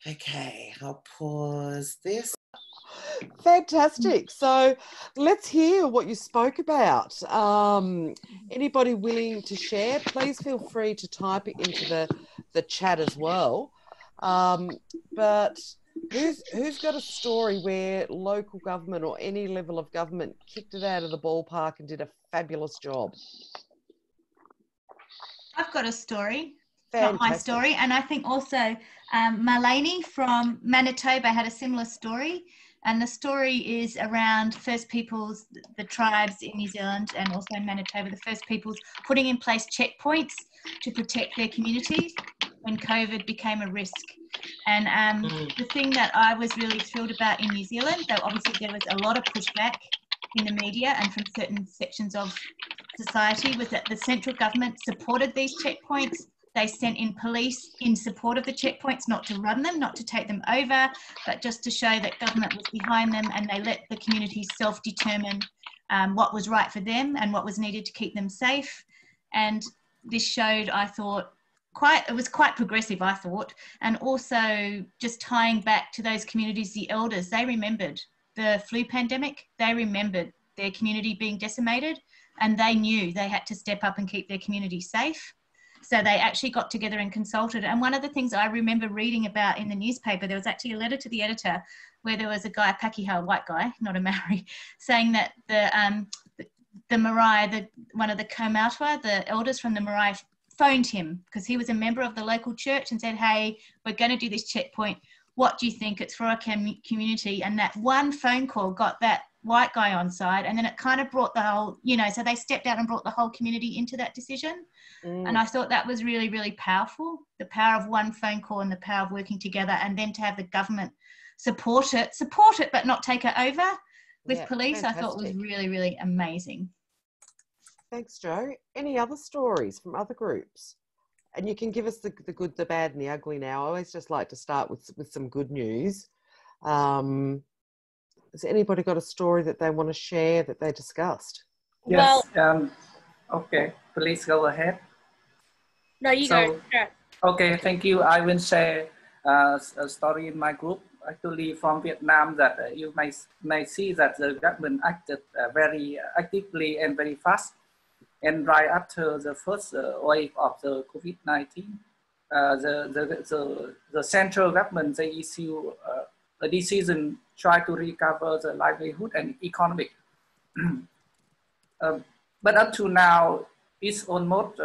Okay, I'll pause this. Fantastic. So let's hear what you spoke about. Anybody willing to share, please feel free to type it into the chat as well. But who's got a story where local government or any level of government kicked it out of the ballpark and did a fabulous job? I've got a story. Fantastic. Not my story. And I think also Marlene from Manitoba had a similar story. And the story is around First Peoples, the tribes in New Zealand and also in Manitoba, the First Peoples putting in place checkpoints to protect their communities when COVID became a risk. And the thing that I was really thrilled about in New Zealand, though obviously there was a lot of pushback in the media and from certain sections of society, was that the central government supported these checkpoints. They sent in police in support of the checkpoints, not to run them, not to take them over, but just to show that government was behind them, and they let the community self-determine what was right for them and what was needed to keep them safe. And this showed, I thought, it was quite progressive, I thought, and also just tying back to those communities, the elders, they remembered the flu pandemic, they remembered their community being decimated, and they knew they had to step up and keep their community safe. So they actually got together and consulted. And one of the things I remember reading about in the newspaper, there was actually a letter to the editor where there was a guy, a Pakeha white guy, not a Maori, saying that the marae, one of the Kaumautua, the elders from the marae, phoned him because he was a member of the local church and said, hey, we're going to do this checkpoint. What do you think? It's for our community. And that one phone call got that white guy on side, and then it kind of brought the whole, so they stepped out and brought the whole community into that decision. And I thought that was really, really powerful, the power of one phone call and the power of working together, and then to have the government support it, but not take it over with police. Fantastic. I thought was really, really amazing. Thanks, Jo. Any other stories from other groups? And you can give us the good, the bad and the ugly now. I always just like to start with some good news. Has anybody got a story that they want to share that they discussed? Yes. Okay, please go ahead. No, you go. Sure. Okay, thank you. I will share a story in my group, actually from Vietnam, that you may see that the government acted very actively and very fast. And right after the first wave of the COVID-19, the central government, they issue a decision try to recover the livelihood and economic. But up to now, it's almost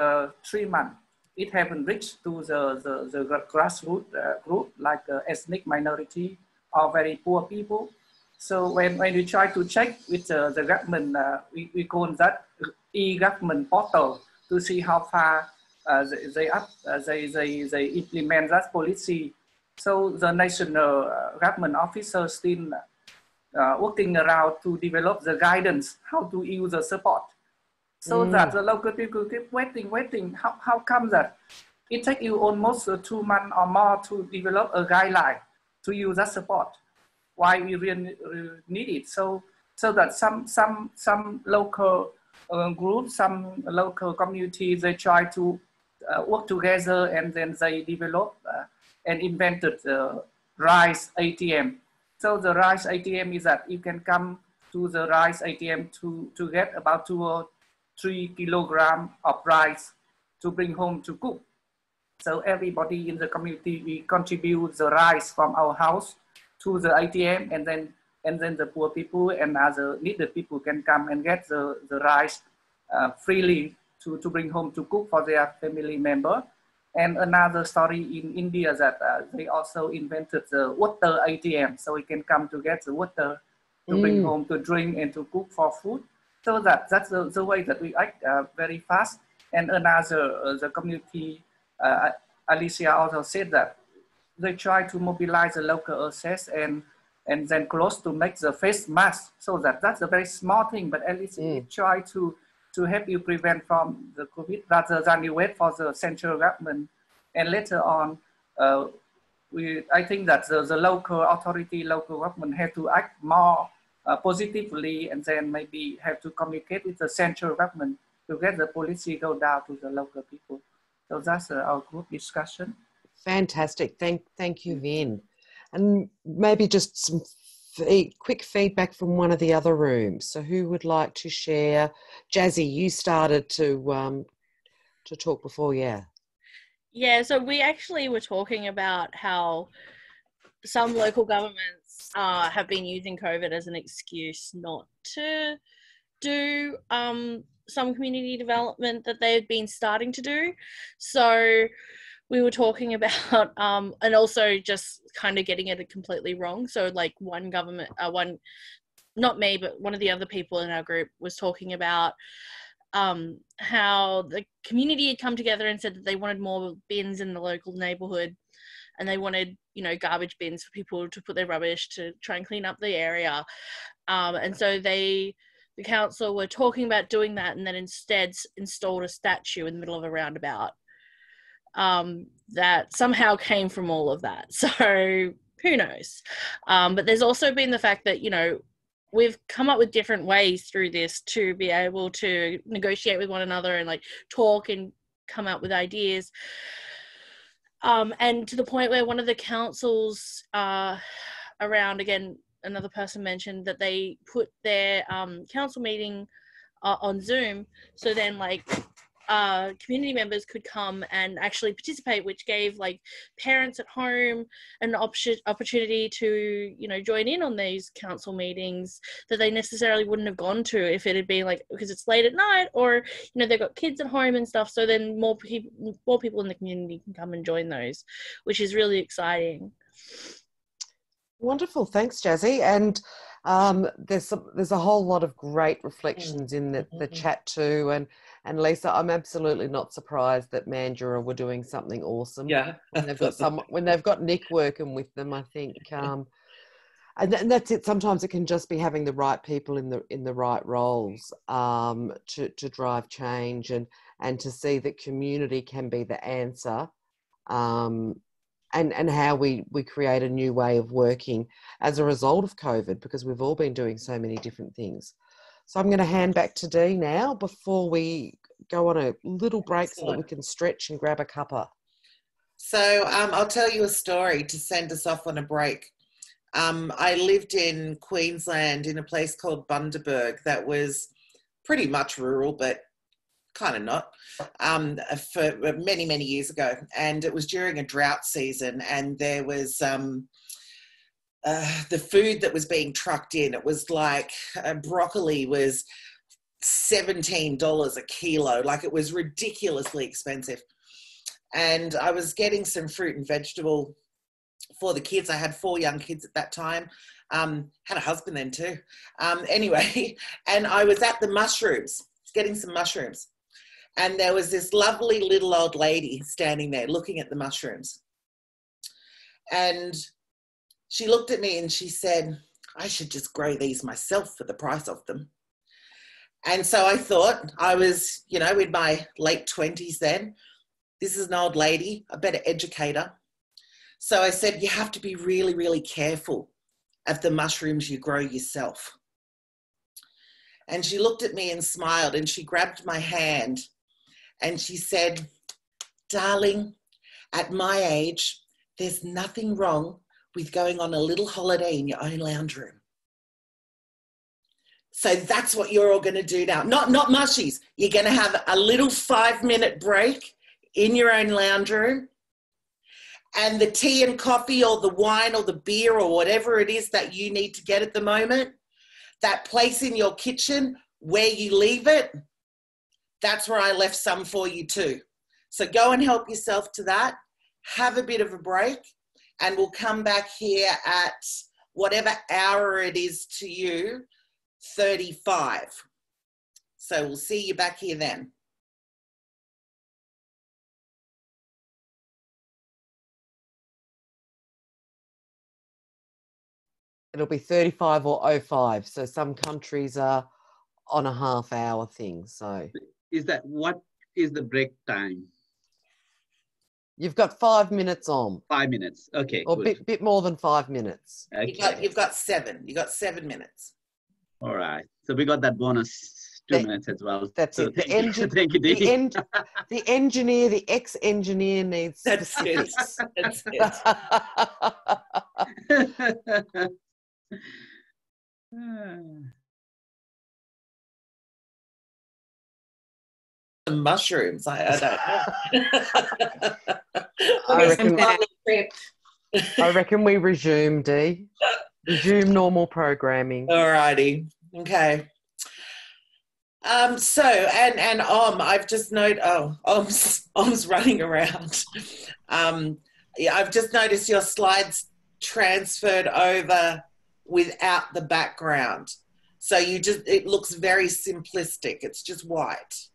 3 months. It haven't reached to the grassroots group like ethnic minority or very poor people. So when we try to check with the government, we call that e-government portal to see how far they implement that policy. So the national government officers still working around to develop the guidance, how to use the support. So that the local people keep waiting. How come that? It takes you almost 2 months or more to develop a guideline to use that support. Why we really need it? So that some local groups, some local communities, they try to work together, and then they develop and invented the rice ATM. So the rice ATM is that you can come to the rice ATM to get about 2 or 3 kilograms of rice to bring home to cook. So everybody in the community, we contribute the rice from our house to the ATM, and then the poor people and other needed people can come and get the rice freely to bring home to cook for their family member. And another story in India that they also invented the water ATM, so we can come to get the water to bring home to drink and to cook for food. So that's the way that we act very fast. And another, the community, Alicia also said that they try to mobilize the local access and then close to make the face mask. So that's a very small thing, but at least we try to help you prevent from the COVID rather than you wait for the central government. And later on, I think that the local authority, local government have to act more positively, and then maybe have to communicate with the central government to get the policy go down to the local people. So that's our group discussion. Fantastic. Thank you, Vin. And maybe just some quick feedback from one of the other rooms. So who would like to share? Jazzy, you started to talk before, yeah. Yeah, so we actually were talking about how some local governments have been using COVID as an excuse not to do some community development that they had been starting to do. So we were talking about, and also just kind of getting it completely wrong. So like one government, not me, but one of the other people in our group was talking about how the community had come together and said that they wanted more bins in the local neighborhood, and they wanted, you know, garbage bins for people to put their rubbish to try and clean up the area. And so the council were talking about doing that, and then instead installed a statue in the middle of a roundabout that somehow came from all of that. So who knows? But there's also been the fact that, you know, we've come up with different ways through this to be able to negotiate with one another and like talk and come up with ideas. And to the point where one of the councils around, again, another person mentioned that they put their council meeting on Zoom. So then like community members could come and actually participate, which gave like parents at home an opportunity to, you know, join in on these council meetings that they necessarily wouldn't have gone to if it had been like, because it's late at night, or, you know, they've got kids at home and stuff. So then more people in the community can come and join those, which is really exciting. Wonderful, thanks, Jazzy. And there's a whole lot of great reflections in the chat too. And Lisa, I'm absolutely not surprised that Mandurah were doing something awesome. Yeah. when they've got Nick working with them, I think, and that's it. Sometimes it can just be having the right people in the right roles to drive change and to see that community can be the answer. And how we create a new way of working as a result of COVID, because we've all been doing so many different things. So I'm going to hand back to Dee now before we go on a little break so that we can stretch and grab a cuppa. So I'll tell you a story to send us off on a break. I lived in Queensland in a place called Bundaberg that was pretty much rural, but kind of not, for many, many years ago. And it was during a drought season, and there was the food that was being trucked in. It was like broccoli was $17 a kilo. Like, it was ridiculously expensive. And I was getting some fruit and vegetable for the kids. I had 4 young kids at that time. Had a husband then too. Anyway, and I was at the mushrooms, getting some mushrooms. And there was this lovely little old lady standing there looking at the mushrooms. And she looked at me and she said, I should just grow these myself for the price of them. And so I thought, I was, you know, in my late 20s then. This is an old lady, I better educate her. So I said, you have to be really, really careful of the mushrooms you grow yourself. And she looked at me and smiled, and she grabbed my hand and she said, darling, at my age, there's nothing wrong with going on a little holiday in your own lounge room. So that's what you're all going to do now. Not mushies. You're going to have a little 5-minute break in your own lounge room. And the tea and coffee or the wine or the beer or whatever it is that you need to get at the moment, that place in your kitchen where you leave it, that's where I left some for you too. So go and help yourself to that. Have a bit of a break, and we'll come back here at whatever hour it is to you, 35. So we'll see you back here then. It'll be 35 or 05. So some countries are on a half-hour thing. So What is the break time? You've got 5 minutes on. 5 minutes. Okay. Or good. bit more than 5 minutes. Okay. You've got 7. You got 7 minutes. All right. So we got that bonus 2 minutes as well. That's so it. Thank you, Dee. The engineer, the ex-engineer needs That's specifics. it. That's it. Mushrooms. I don't know. I reckon we resume, Dee. Resume normal programming. Alrighty. Okay. So and I've just noted. Oh, Om's running around. Yeah, I've just noticed your slides transferred over without the background. So it looks very simplistic. It's just white.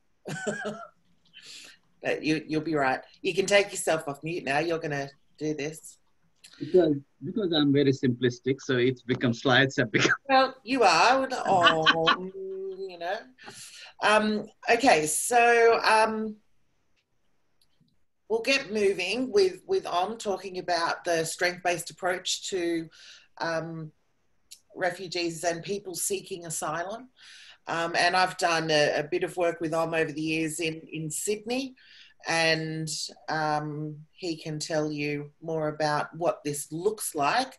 But you'll be right. You can take yourself off mute now. You're gonna do this. Because I'm very simplistic, so it's become slides have become. Well, you are. Oh, you know. Okay, so we'll get moving with talking about the strength-based approach to refugees and people seeking asylum. And I've done a bit of work with over the years in Sydney, and he can tell you more about what this looks like.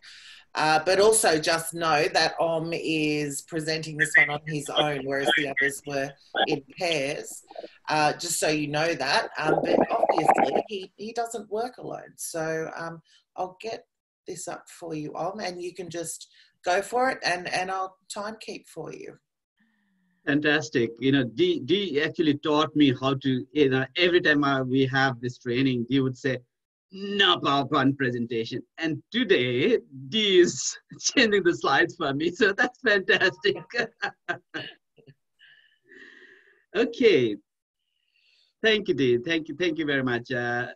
But also just know that is presenting this one on his own, whereas the others were in pairs, just so you know that. But obviously he doesn't work alone. So I'll get this up for you, and you can just go for it, and I'll time keep for you. Fantastic. You know, Dee actually taught me how to, you know, every time we have this training, Dee would say, no PowerPoint presentation. And today, Dee is changing the slides for me. So that's fantastic. Okay. Thank you, Dee. Thank you very much. I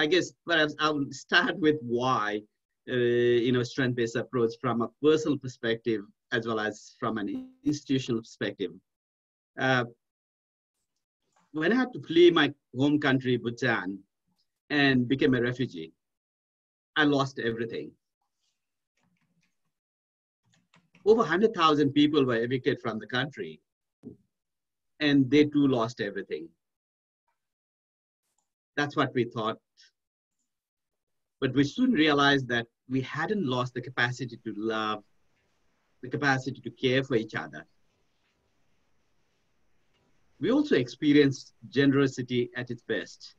guess perhaps I'll start with why, you know, strength-based approach from a personal perspective, as well as from an institutional perspective. When I had to flee my home country, Bhutan, and became a refugee, I lost everything. Over 100,000 people were evicted from the country, and they too lost everything. That's what we thought. But we soon realized that we hadn't lost the capacity to love, the capacity to care for each other. We also experienced generosity at its best.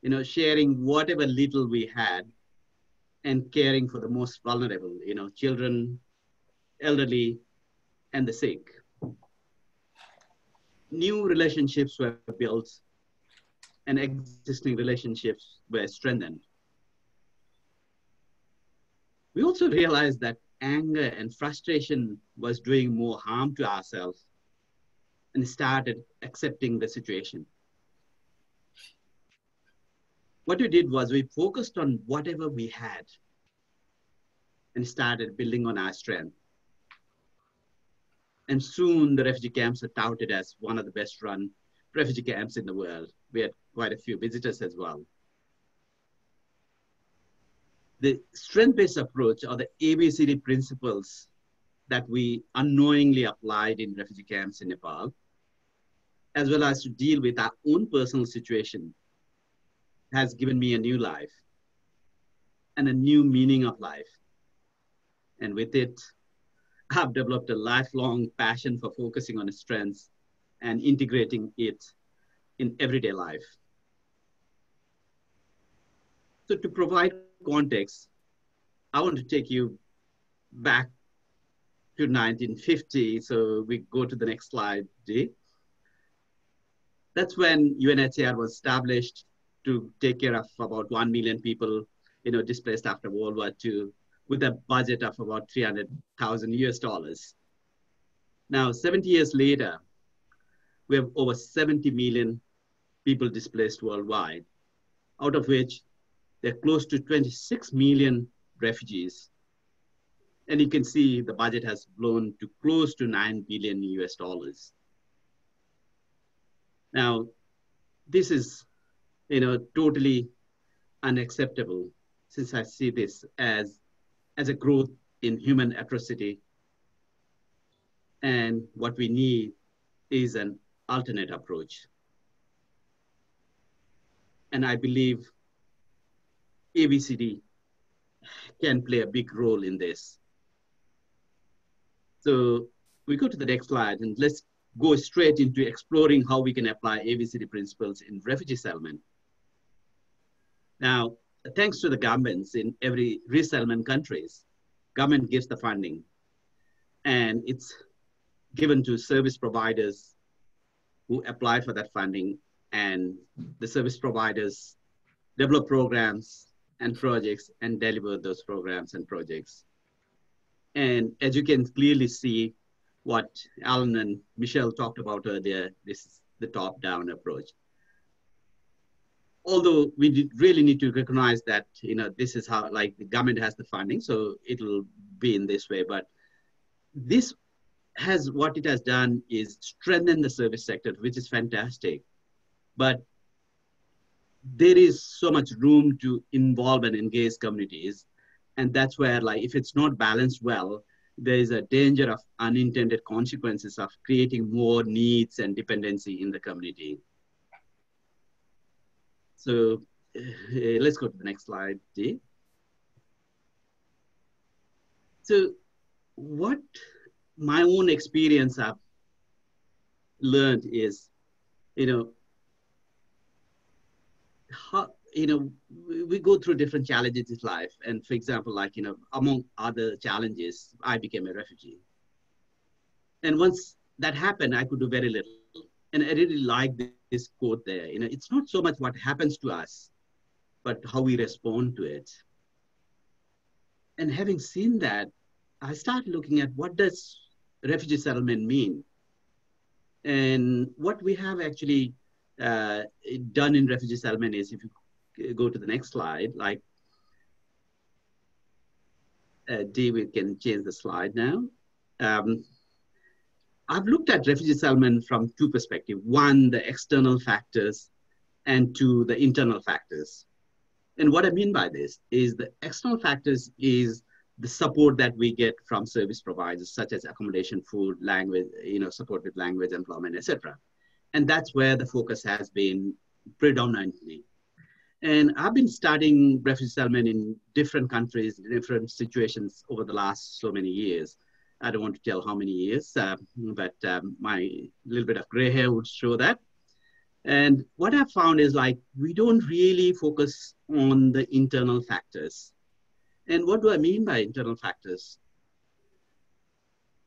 You know, sharing whatever little we had and caring for the most vulnerable, you know, children, elderly, and the sick. New relationships were built and existing relationships were strengthened. We also realized that anger and frustration was doing more harm to ourselves, and started accepting the situation. What we did was we focused on whatever we had and started building on our strength. And soon the refugee camps are touted as one of the best run refugee camps in the world. We had quite a few visitors as well. The strength-based approach, or the ABCD principles that we unknowingly applied in refugee camps in Nepal, as well as to deal with our own personal situation, has given me a new life and a new meaning of life. And with it, I've developed a lifelong passion for focusing on strengths and integrating it in everyday life. So to provide context, I want to take you back to 1950. So we go to the next slide, Dee. That's when UNHCR was established to take care of about 1 million people, you know, displaced after World War II, with a budget of about $300,000 US. Now, 70 years later, we have over 70 million people displaced worldwide, out of which there are close to 26 million refugees. And you can see the budget has blown to close to $9 billion US. Now, this is, you know, totally unacceptable, since I see this as a growth in human atrocity. And what we need is an alternate approach. And I believe ABCD can play a big role in this. So we go to the next slide and let's go straight into exploring how we can apply ABCD principles in refugee settlement. Now, thanks to the governments in every resettlement countries, government gives the funding and it's given to service providers who apply for that funding, and the service providers develop programs and projects and deliver those programs and projects. And as you can clearly see, what Alan and Michelle talked about earlier, this is the top-down approach. Although we really need to recognize that, you know, this is how, like, the government has the funding, so it'll be in this way. But this has, what it has done is strengthen the service sector, which is fantastic. But there is so much room to involve and engage communities. And that's where, like, if it's not balanced well, there is a danger of unintended consequences of creating more needs and dependency in the community. So let's go to the next slide, Dee. So what my own experience I've learned is, you know, how, you know, we go through different challenges in life. And for example, like, you know, among other challenges, I became a refugee. And once that happened, I could do very little. And I really like this quote there. You know, it's not so much what happens to us, but how we respond to it. And having seen that, I started looking at what does refugee settlement mean? And what we have actually done in refugee settlement is, if you go to the next slide, like, David can change the slide now. I've looked at refugee settlement from two perspectives. One, the external factors, and two, the internal factors. And what I mean by this is the external factors is the support that we get from service providers, such as accommodation, food, language, you know, support with language, employment, etc. And that's where the focus has been predominantly. And I've been studying refugee settlement in different countries, different situations over the last so many years. I don't want to tell how many years, but my little bit of gray hair would show that. And what I've found is, like, we don't really focus on the internal factors. And what do I mean by internal factors?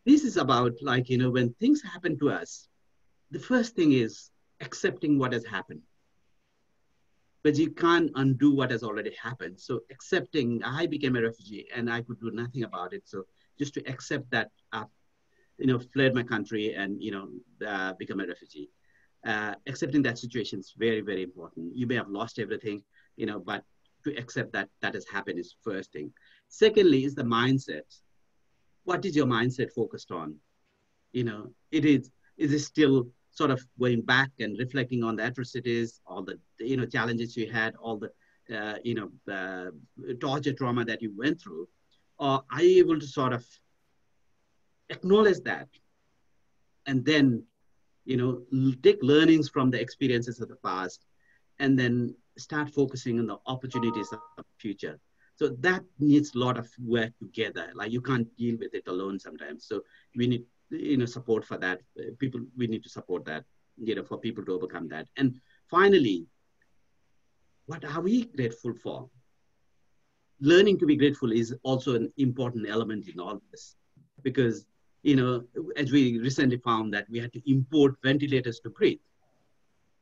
This is about, like, you know, when things happen to us, the first thing is accepting what has happened. But you can't undo what has already happened. So accepting, I became a refugee and I could do nothing about it. So just to accept that I've, you know, fled my country and, you know, become a refugee. Accepting that situation is very, very important. You may have lost everything, you know, but to accept that that has happened is first thing. Secondly is the mindset. What is your mindset focused on? You know, is it still sort of going back and reflecting on the atrocities, all the, you know, challenges you had, all the, you know, torture, trauma that you went through? Or are you able to sort of acknowledge that and then, you know, take learnings from the experiences of the past and then start focusing on the opportunities of the future? So that needs a lot of work together. Like, you can't deal with it alone sometimes. So we need, you know, support for that. We need to support that, you know, for people to overcome that. And finally, what are we grateful for? Learning to be grateful is also an important element in all this, because, you know, as we recently found that we had to import ventilators to breathe.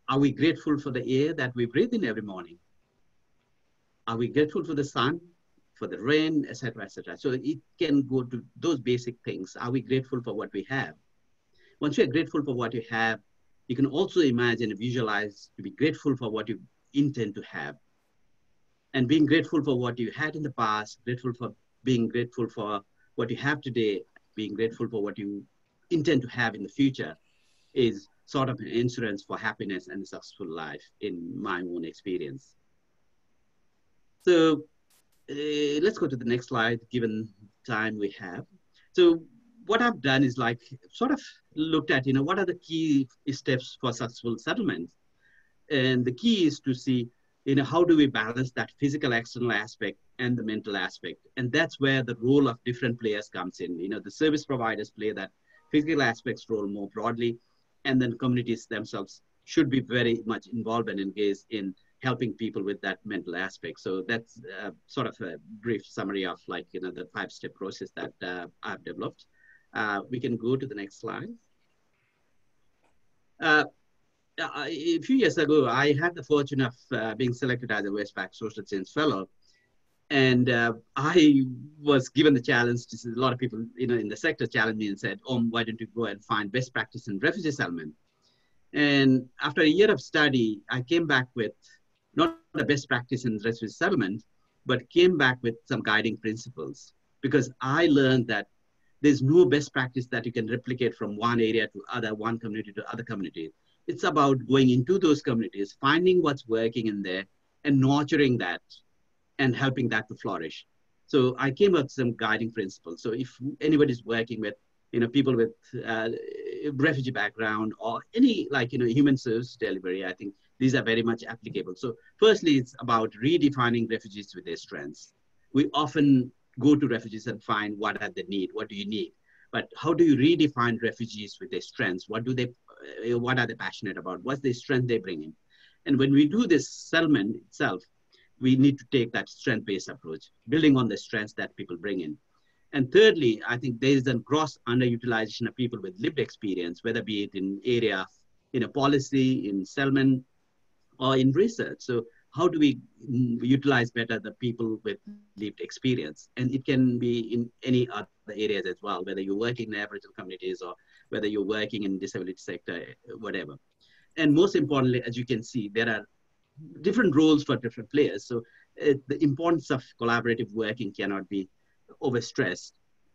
Are we grateful for the air that we breathe in every morning? Are we grateful for the sun, for the rain, etc., etc.? So it can go to those basic things. Are we grateful for what we have? Once you're grateful for what you have, you can also imagine and visualize to be grateful for what you intend to have. And being grateful for what you had in the past, being grateful for what you have today, being grateful for what you intend to have in the future is sort of an insurance for happiness and a successful life in my own experience. So let's go to the next slide, given time we have. So what I've done is, like, sort of looked at, you know, what are the key steps for successful settlements? And the key is to see how do we balance that physical external aspect and the mental aspect? And that's where the role of different players comes in. The service providers play that physical aspects role more broadly, and then communities themselves should be very much involved and engaged in helping people with that mental aspect. So that's sort of a brief summary of the 5-step process that I've developed. We can go to the next slide. A few years ago, I had the fortune of being selected as a Westpac Social Change Fellow. And I was given the challenge. A lot of people in the sector challenged me and said, why don't you go and find best practice in refugee settlement? And after a year of study, I came back with not the best practice in refugee settlement, but came back with some guiding principles. Because I learned that there's no best practice that you can replicate from one area to other, one community to other community. It's about going into those communities, finding what's working in there and nurturing that and helping that to flourish. So I came up with some guiding principles. So if anybody's working with, people with refugee background or any human service delivery, I think these are very much applicable. So firstly, it's about redefining refugees with their strengths. We often go to refugees and find what are they need, what do you need? But how do you redefine refugees with their strengths? What are they passionate about? What's the strength they bring in? And when we do this settlement itself, we need to take that strength-based approach, building on the strengths that people bring in. And thirdly, I think there is a gross underutilization of people with lived experience, whether be it in area, in a policy, in settlement, or in research. So how do we utilize better the people with lived experience? And it can be in any other areas as well, whether you're working in Aboriginal communities or whether you're working in disability sector, whatever. And most importantly, as you can see, there are different roles for different players. So the importance of collaborative working cannot be overstressed.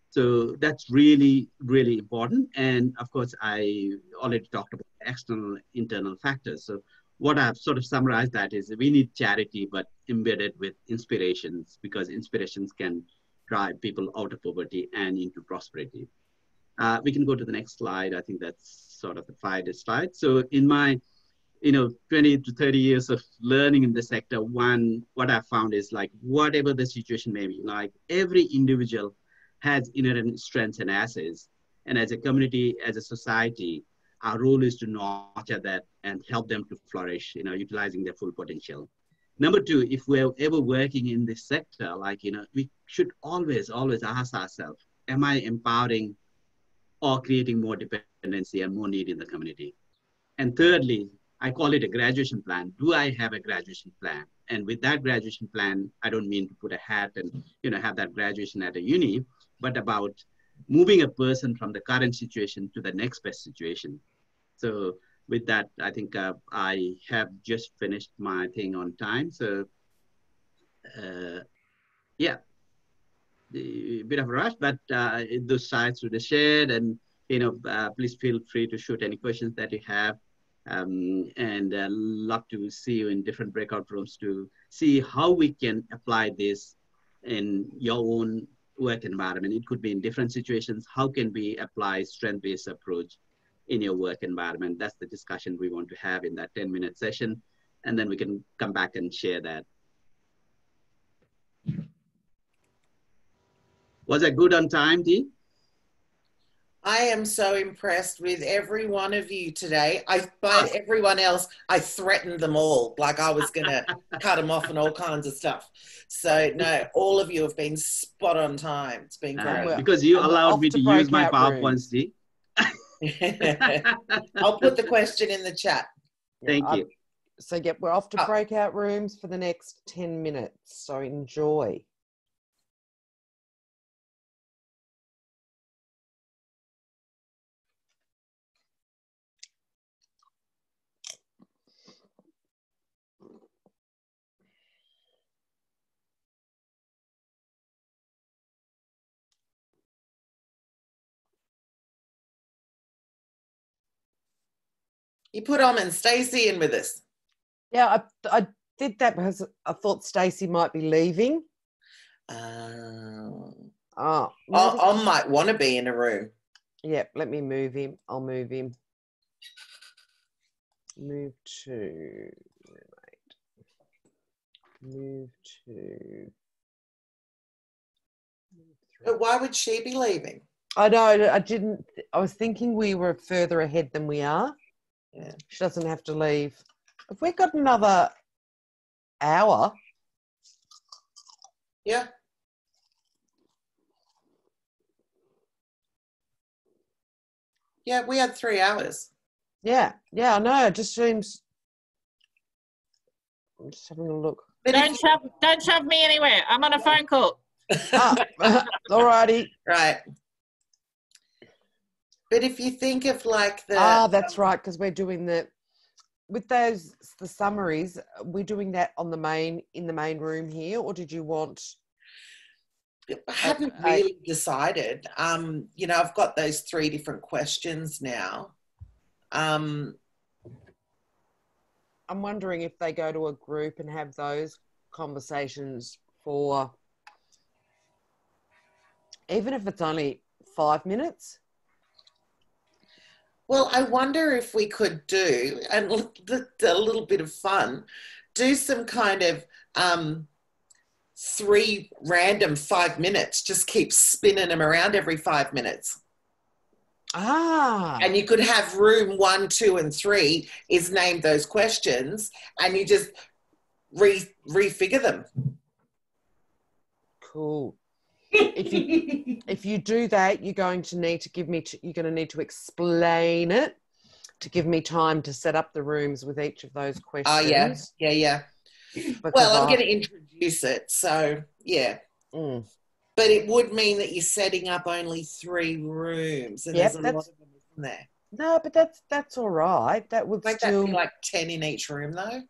So that's really, really important. And of course, I already talked about external, internal factors. So what I've sort of summarized that is we need charity, but embedded with inspirations, because inspirations can drive people out of poverty and into prosperity. We can go to the next slide. I think that's sort of the final slide. So in my 20 to 30 years of learning in the sector, what I found is whatever the situation may be, every individual has inherent strengths and assets. And as a community, as a society, our role is to nurture that and help them to flourish, utilizing their full potential. Number two, if we're ever working in this sector, we should always ask ourselves, am I empowering or creating more dependency and more need in the community? And thirdly, I call it a graduation plan. Do I have a graduation plan? And with that graduation plan, I don't mean to put a hat and have that graduation at a uni, but about moving a person from the current situation to the next best situation. So with that, I think I have just finished my thing on time. So yeah, a bit of a rush, but those slides will be shared, and please feel free to shoot any questions that you have. And love to see you in different breakout rooms to see how we can apply this in your own work environment. It could be in different situations. How can we apply strength-based approach in your work environment? That's the discussion we want to have in that 10-minute session. And then we can come back and share that. Was I good on time, Dee? I am so impressed with every one of you today. By everyone else, I threatened them all, like I was going to cut them off and all kinds of stuff. So no, all of you have been spot on time. It's been great. Because you allowed me to use my PowerPoints, Dee. I'll put the question in the chat. Thank you. So we're off to breakout rooms for the next 10 minutes. So enjoy. You put and Stacey in with us. Yeah, I did that because I thought Stacey might be leaving. I might want to be in a room. Yep, let me move him. I'll move him. Move to... move to. But why would she be leaving? I know, I didn't, I was thinking we were further ahead than we are. Yeah. She doesn't have to leave. If we've got another hour. Yeah. Yeah, we had 3 hours. Yeah, I know, it just seems. I'm just having a look. But Don't shove me anywhere. I'm on a phone call. Alrighty. Right. But if you think of like the that's right, because we're doing with the summaries, we're doing that in the main room here, or did you want? I haven't really decided. You know, I've got those 3 different questions now. I'm wondering if they go to a group and have those conversations for, even if it's only 5 minutes. Well, I wonder if we could do, and a little bit of fun, do some kind of 3 random 5 minutes, just keep spinning them around every 5 minutes. And you could have room 1, 2, and 3 is named those questions, and you just refigure them. Cool. If you do that, you're going to need to explain it to give me time to set up the rooms with each of those questions. Oh yeah. Well, I'm going to introduce it, so yeah. But it would mean that you're setting up only 3 rooms, and there's a lot of them in there. No, but that's all right. That would Won't still that be like 10 in each room, though?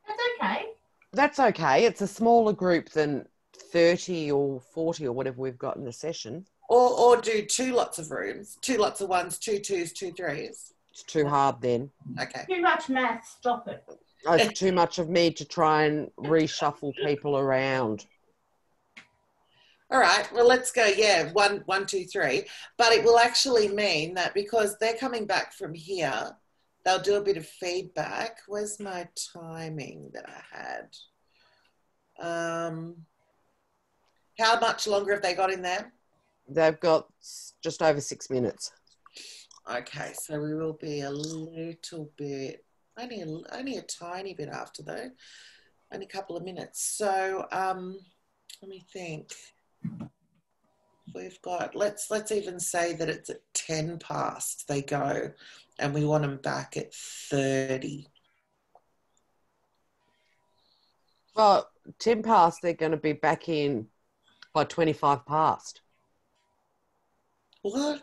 That's okay. That's okay. It's a smaller group than 30 or 40 or whatever we've got in the session. Or do 2 lots of rooms, 2 lots of 1s, 2 2s, 2 3s. It's too hard then. Okay. Too much math. Stop it. It's too much of me to try and reshuffle people around. All right, well, let's go. Yeah, 1, 2, 3. But it will actually mean that because they're coming back from here, they'll do a bit of feedback. Where's my timing that I had? How much longer have they got in there? They've got just over 6 minutes. Okay, so we will be a little bit, only a tiny bit after though, only a couple of minutes. So let me think. We've got, let's even say that it's at 10 past they go, and we want them back at 30. Well, 10 past, they're going to be back in by 25 past. What?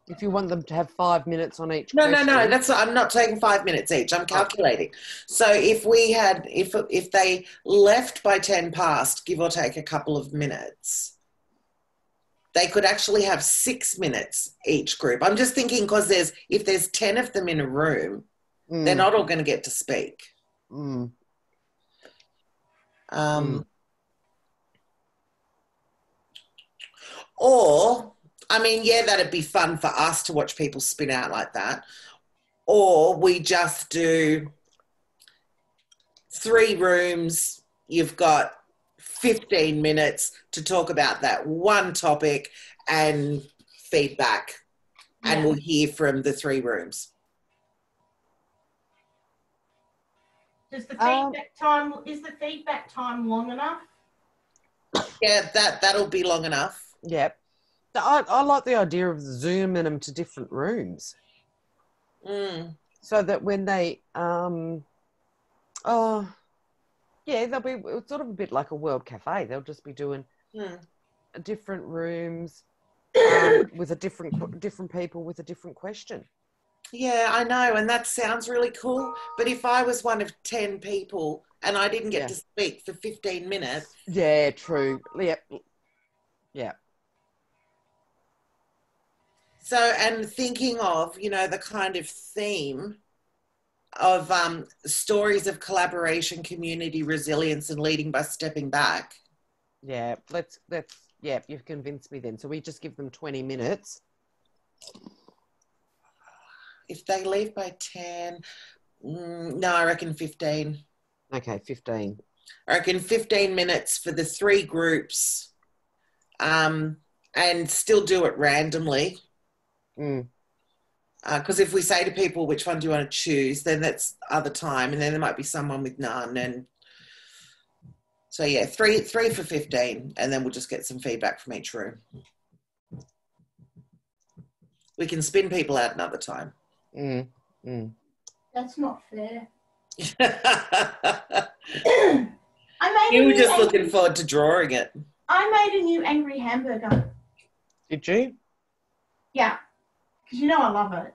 If you want them to have 5 minutes on each No, question. no, that's, I'm not taking 5 minutes each. I'm calculating. So if we had, if they left by 10 past, give or take a couple of minutes, they could actually have 6 minutes each group. I'm just thinking because if there's 10 of them in a room, they're not all going to get to speak. Or, I mean, yeah, that'd be fun for us to watch people spin out like that. Or we just do 3 rooms, you've got 15 minutes to talk about that one topic and feedback, and we'll hear from the 3 rooms. Does the feedback time, is the feedback time long enough? Yeah, that'll be long enough. Yep. I like the idea of zooming them to different rooms. So that when they, they'll be sort of a bit like a World Cafe. They'll just be doing different rooms with a different people with a different question. Yeah, I know, and that sounds really cool. But if I was one of 10 people and I didn't get to speak for 15 minutes. Yeah, true. Yeah. So, and thinking of, you know, the kind of theme of stories of collaboration, community resilience, and leading by stepping back. Yeah, you've convinced me then. So we just give them 20 minutes. If they leave by 10, no, I reckon 15. Okay, 15. I reckon 15 minutes for the 3 groups, and still do it randomly. Because if we say to people, which one do you want to choose, then that's other time, and then there might be someone with none. And so, yeah, three for 15, and then we'll just get some feedback from each room. We can spin people out another time. That's not fair. You were just looking forward to drawing it. I made a new angry hamburger. Did you? Yeah, because you know I love it.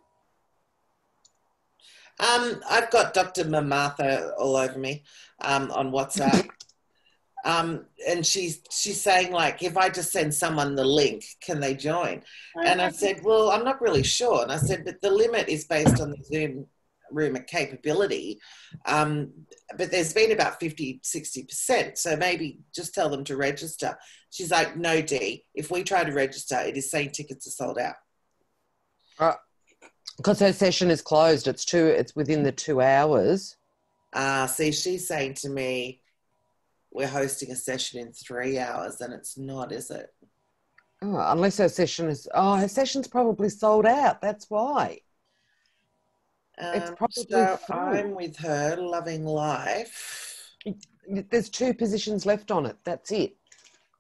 I've got Dr. Martha all over me on WhatsApp. And she's saying, like, if I just send someone the link, can they join? And I said, well, I'm not really sure. And I said, but the limit is based on the Zoom room capability. But there's been about 50-60%. So maybe just tell them to register. She's like, no, Dee, if we try to register, it is saying tickets are sold out. Because her session is closed. It's within the 2 hours. See, she's saying to me, we're hosting a session in 3 hours, and it's not, is it? Oh, unless her session is... Oh, her session's probably sold out. That's why. It's probably so full. I'm with her, loving life. There's 2 positions left on it. That's it.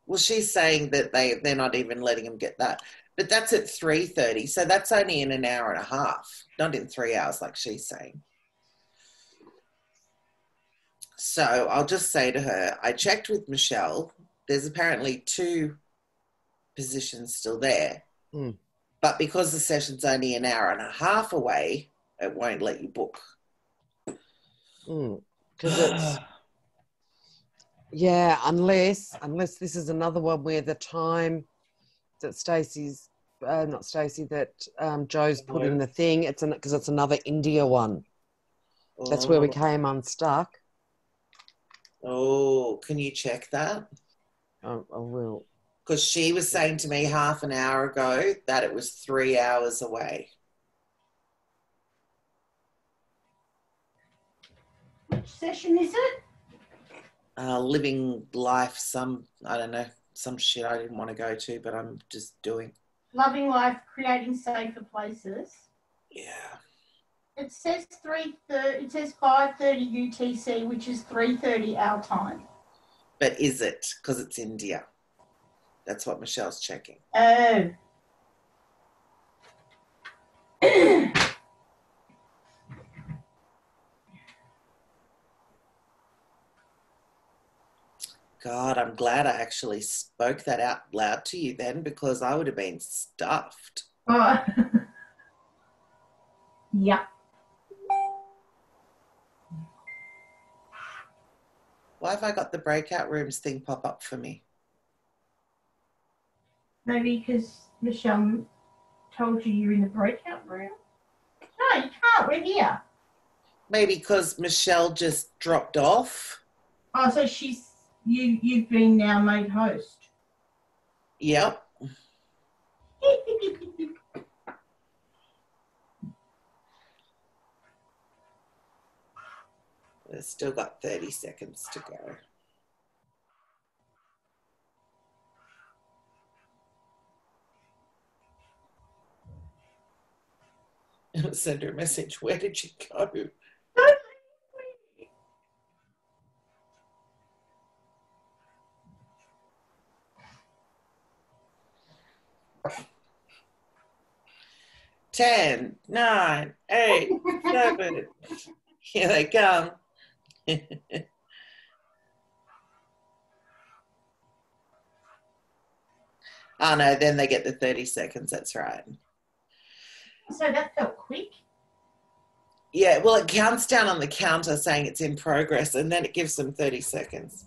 Well, she's saying that they're not even letting them get that. But that's at 3:30, so that's only in an hour and a half, not in 3 hours like she's saying. So I'll just say to her, I checked with Michelle. There's apparently 2 positions still there. But because the session's only an hour and a half away, it won't let you book. Because it's... Yeah, unless this is another one where the time that Stacey's, not Stacey, that Joe's put in the thing, because it's another India one. That's where we came unstuck. Oh, can you check that? I will. Because she was saying to me half an hour ago that it was 3 hours away. Which session is it? Living life, I don't know, some shit I didn't want to go to, but I'm just doing. Loving life, creating safer places. Yeah. It says 3:30. It says 5:30 UTC, which is 3:30 our time. But is it? Because it's India. That's what Michelle's checking. Oh. God, I'm glad I actually spoke that out loud to you then, because I would have been stuffed. Oh. Yeah. Why have I got the breakout rooms thing pop up for me? Maybe because Michelle told you you're in the breakout room. No, you can't. We're here. Maybe because Michelle just dropped off. Oh, so you've been now made host. Yep. We've still got 30 seconds to go. Send her a message. Where did you go? Ten, 9, 8, 7. Here they come. Oh no, then they get the 30 seconds. That's right. So that felt quick. Yeah, well, it counts down on the counter saying it's in progress, and then it gives them 30 seconds.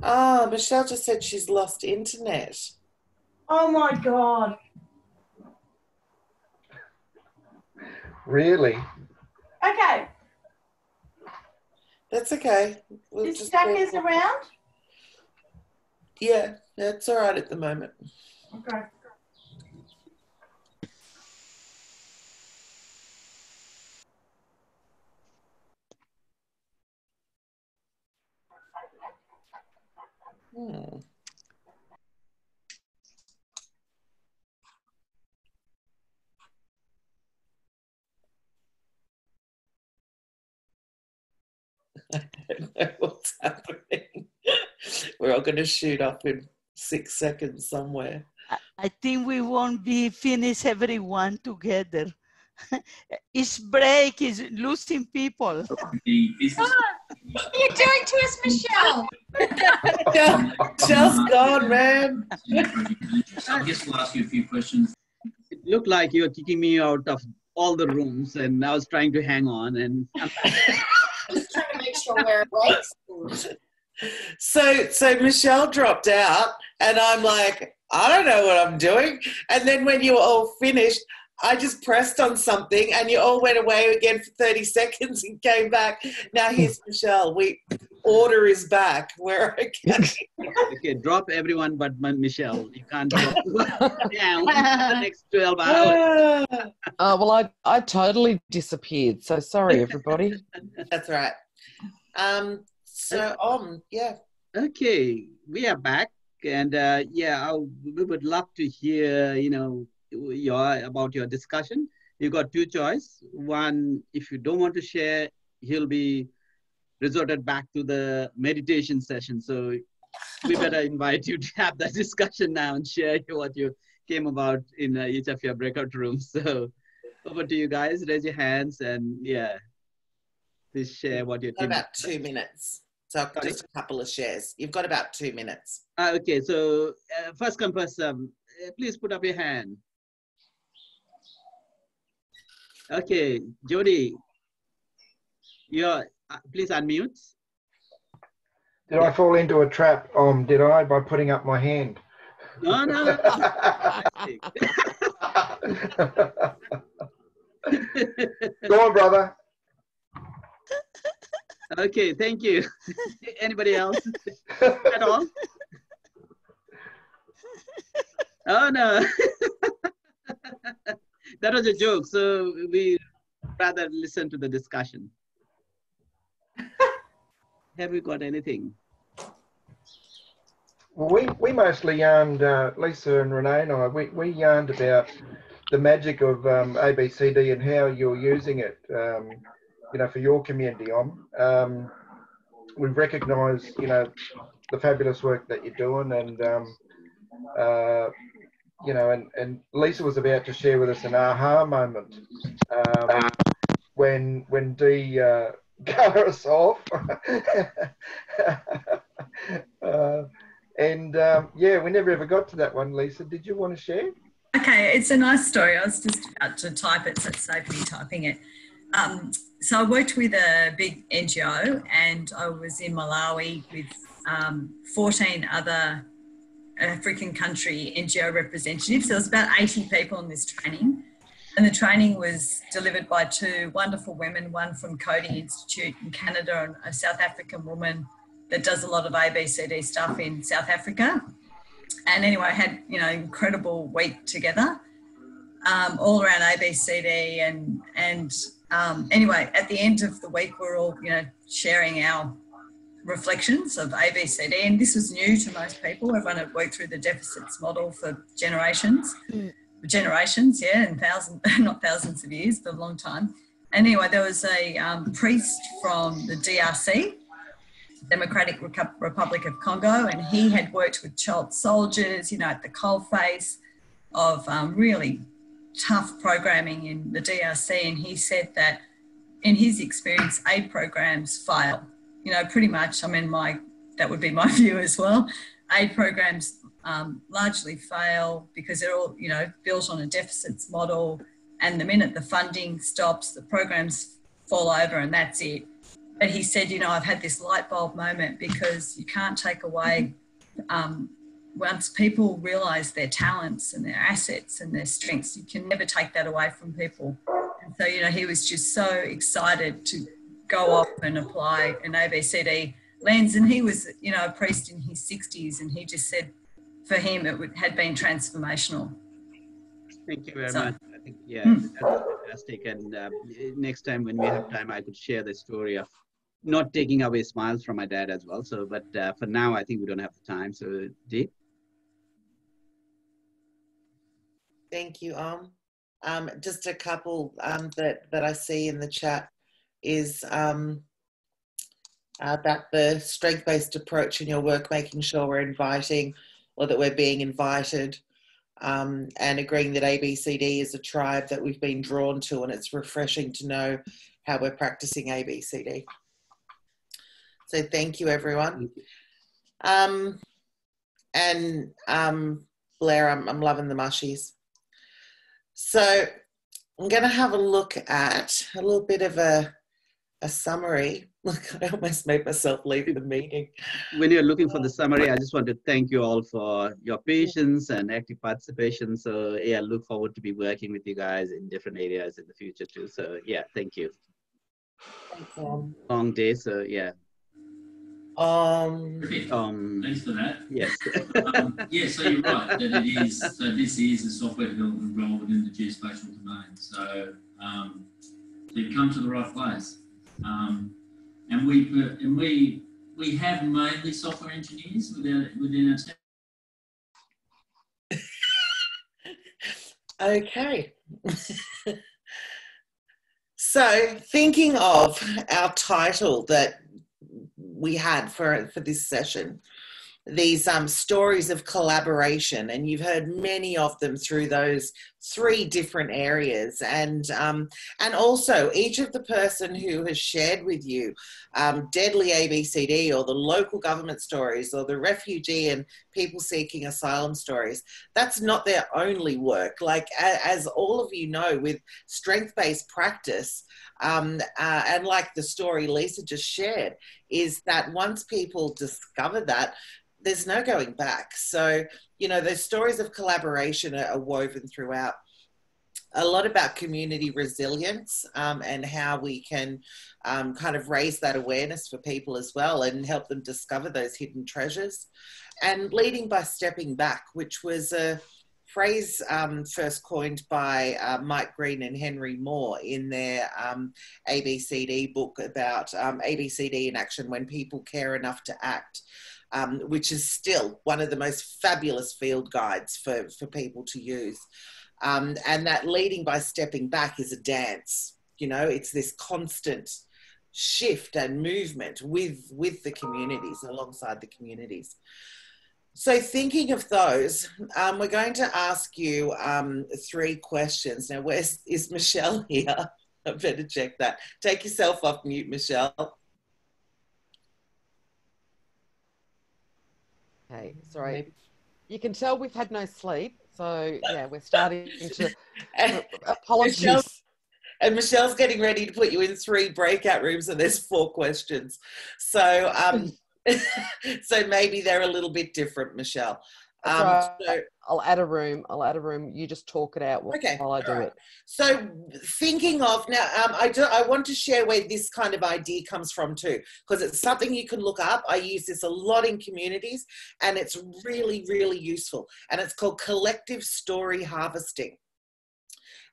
Oh, Michelle just said she's lost internet. Oh my God. Really? Okay. That's okay. We'll Is just Stackers around? Yeah, that's all right at the moment. Okay. Hmm. I don't know what's happening. We're all going to shoot up in 6 seconds somewhere. I think we won't be finished everyone together. Each break is losing people. You're doing to us, Michelle. Just gone, man. I guess we'll ask you a few questions. It looked like you were kicking me out of all the rooms, and I was trying to hang on. And Just trying to make sure we're awake. So Michelle dropped out, and I'm like, I don't know what I'm doing. And then when you were all finished, I just pressed on something, and you all went away again for 30 seconds and came back. Now here's Michelle. Order is back. We're okay. Okay, drop everyone but Michelle. You can't drop down the next 12 hours. Well, I totally disappeared. So sorry, everybody. That's right. Yeah. Okay, we are back, and we would love to hear, about your discussion. You got two choices. One, if you don't want to share, he'll be resorted back to the meditation session. So we better invite you to have that discussion now and share what you came about in each of your breakout rooms. So over to you guys. Raise your hands and please share what you came about 2 minutes. So just a couple of shares. You've got about 2 minutes. Okay, so first come first serve. Please put up your hand. Okay, Jody, please unmute. Did I fall into a trap, did I, by putting up my hand? No. Go on, brother. Okay, thank you. Anybody else at all? Oh, no. That was a joke, so we rather listen to the discussion. Have we got anything? Well, we mostly yarned, Lisa and Renee and I, we yarned about the magic of ABCD and how you're using it, for your community. We've recognised, the fabulous work that you're doing, and Lisa was about to share with us an aha moment when Dee got us off. We never ever got to that one. Lisa, did you want to share? Okay, it's a nice story. I was just about to type it, so it's safe me typing it. So I worked with a big NGO, and I was in Malawi with 14 other African country NGO representatives. There was about 80 people in this training, and the training was delivered by two wonderful women, one from Coady Institute in Canada and a South African woman that does a lot of ABCD stuff in South Africa. And anyway, I had, incredible week together, all around ABCD and anyway, at the end of the week, we're all, sharing our reflections of ABCD, and this was new to most people. Everyone had worked through the deficits model for generations, and not thousands of years, but a long time. Anyway, there was a priest from the DRC, Democratic Republic of Congo, and he had worked with child soldiers, at the coalface of really tough programming in the DRC, and he said that in his experience, aid programs fail. Pretty much, that would be my view as well. Aid programs largely fail because they're all, built on a deficits model, and the minute the funding stops, the programs fall over and that's it. But he said, I've had this light bulb moment because you can't take away, once people realise their talents and their assets and their strengths, you can never take that away from people. And so, he was just so excited to go off and apply an ABCD lens. And he was, a priest in his 60s, and he just said for him it had been transformational. Thank you very much. I think, that's fantastic. And next time when we have time, I could share the story of not taking away smiles from my dad as well. So, but for now, I think we don't have the time. So, Dee? Thank you, just a couple that I see in the chat is about the strength-based approach in your work, making sure we're inviting or that we're being invited, and agreeing that ABCD is a tribe that we've been drawn to, and it's refreshing to know how we're practicing ABCD. So thank you, everyone. Blair, I'm loving the mushies. So I'm going to have a look at a little bit of a summary. Look, I almost made myself leave the meeting. When you're looking for the summary, I just want to thank you all for your patience and active participation. So yeah, look forward to be working with you guys in different areas in the future too. So yeah, thank you. Thanks, long day, so yeah. Thanks for that. Yes. Yeah, so you're right that it is. So this is a software development role within the geospatial domain. So, so you've come to the right place. And we have mainly software engineers within our team. Okay. So thinking of our title that we had for this session, these stories of collaboration, and you've heard many of them through those 3 different areas, and also each of the person who has shared with you Deadly ABCD or the local government stories or the refugee and people seeking asylum stories, that's not their only work. Like as all of you know, with strength-based practice, and like the story Lisa just shared, is that once people discover that, there's no going back. So, you know, those stories of collaboration are woven throughout. A lot about community resilience, and how we can kind of raise that awareness for people as well and help them discover those hidden treasures. And leading by stepping back, which was a phrase first coined by Mike Green and Henry Moore in their ABCD book about ABCD in action, when people care enough to act. Which is still one of the most fabulous field guides for people to use. And that leading by stepping back is a dance. You know, it's this constant shift and movement with the communities, alongside the communities. So thinking of those, we're going to ask you 3 questions. Now, is Michelle here? I better check that. Take yourself off mute, Michelle. Okay, sorry. You can tell we've had no sleep, so yeah, we're starting to apologies. Michelle's getting ready to put you in 3 breakout rooms, and there's 4 questions. So so maybe they're a little bit different, Michelle. So I'll add a room. You just talk it out while I do it. So thinking of now, I want to share where this kind of idea comes from too, because it's something you can look up. I use this a lot in communities, and it's really, really useful. And it's called collective story harvesting.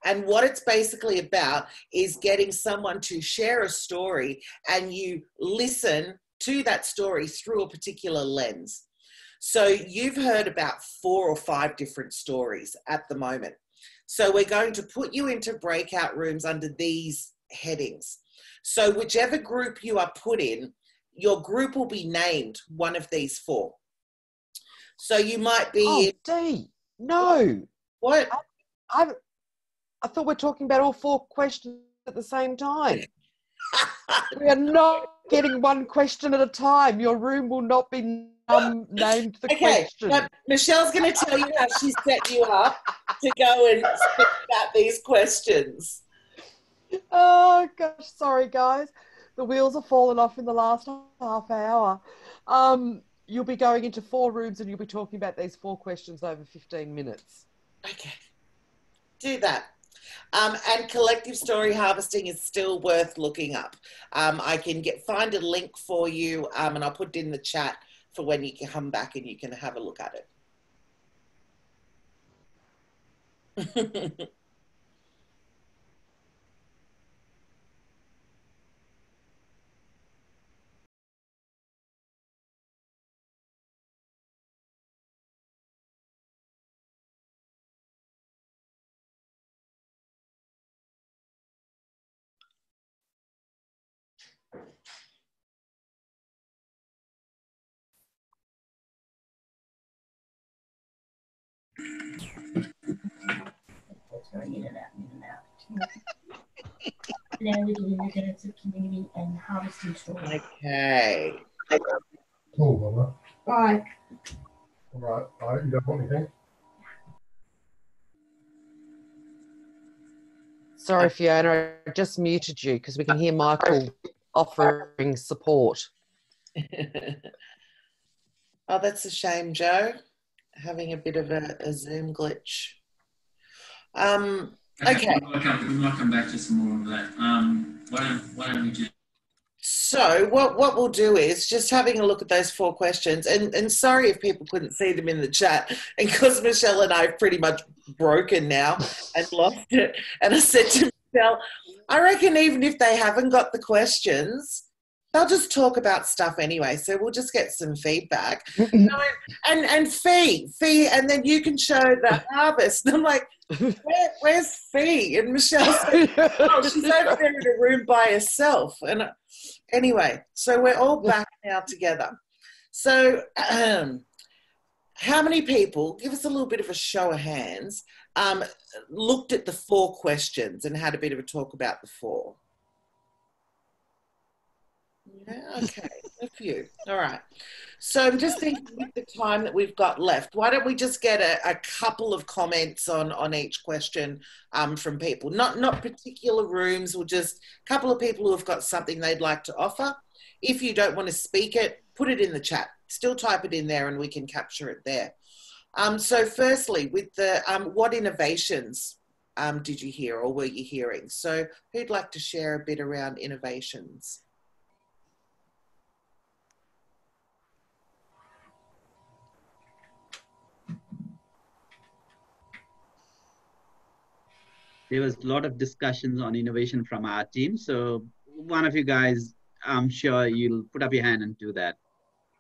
And what it's basically about is getting someone to share a story, and you listen to that story through a particular lens. So you've heard about 4 or 5 different stories at the moment. So we're going to put you into breakout rooms under these headings. So whichever group you are put in, your group will be named one of these 4. So you might be... Oh, Dee, no. What? I thought we're talking about all 4 questions at the same time. We are not getting 1 question at a time. Your room will not be named the question. Now, Michelle's going to tell you how she set you up to go and speak about these questions. Oh, gosh, sorry, guys. The wheels have fallen off in the last half hour. You'll be going into 4 rooms, and you'll be talking about these 4 questions over 15 minutes. Okay. Do that. And collective story harvesting is still worth looking up. I can find a link for you, and I'll put it in the chat for when you can come back and you can have a look at it. That's going in and out, in and out. Now living in the dance of community and harvesting straw. Okay. Cool, Mama. Bye. All right. All right. You don't want anything? Sorry, Fiona, I just muted you because we can hear Michael offering support. Oh, that's a shame, Joe. Having a bit of a Zoom glitch. Okay. We might come back to some more of that. Why don't we just... So what we'll do is just having a look at those 4 questions, and sorry if people couldn't see them in the chat, and because Michelle and I have pretty much broken now and lost it, and I said to Michelle, I reckon even if they haven't got the questions, they'll just talk about stuff anyway, so we'll just get some feedback. And Fee, and then you can show the harvest. And I'm like, where's Fee? And Michelle said, oh, she's over there in a room by herself. And anyway, so we're all back now together. So how many people, give us a little bit of a show of hands, looked at the 4 questions and had a bit of a talk about the 4? Yeah, okay, a few. All right. So I'm just thinking with the time that we've got left, why don't we just get a couple of comments on each question from people? Not particular rooms, or just a couple of people who have got something they'd like to offer. If you don't want to speak it, put it in the chat. Still type it in there and we can capture it there. So firstly, with the what innovations did you hear or were you hearing? So who'd like to share a bit around innovations? There was a lot of discussions on innovation from our team. So one of you guys, I'm sure you'll put up your hand and do that.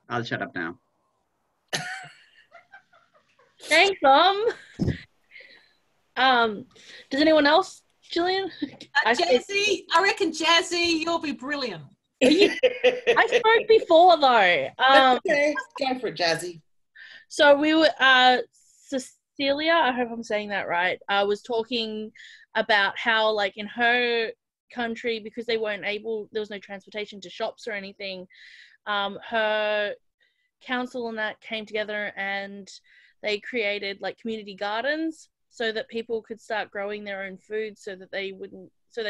I'll shut up now. Thanks, does anyone else, Gillian? Jazzy, I reckon Jazzy, you'll be brilliant. I spoke before though. Okay, go for it, Jazzy. So we were, Cecilia, I hope I'm saying that right, was talking about how, like, in her country, because they weren't able, there was no transportation to shops or anything, her council and that came together and they created like community gardens so that people could start growing their own food so that they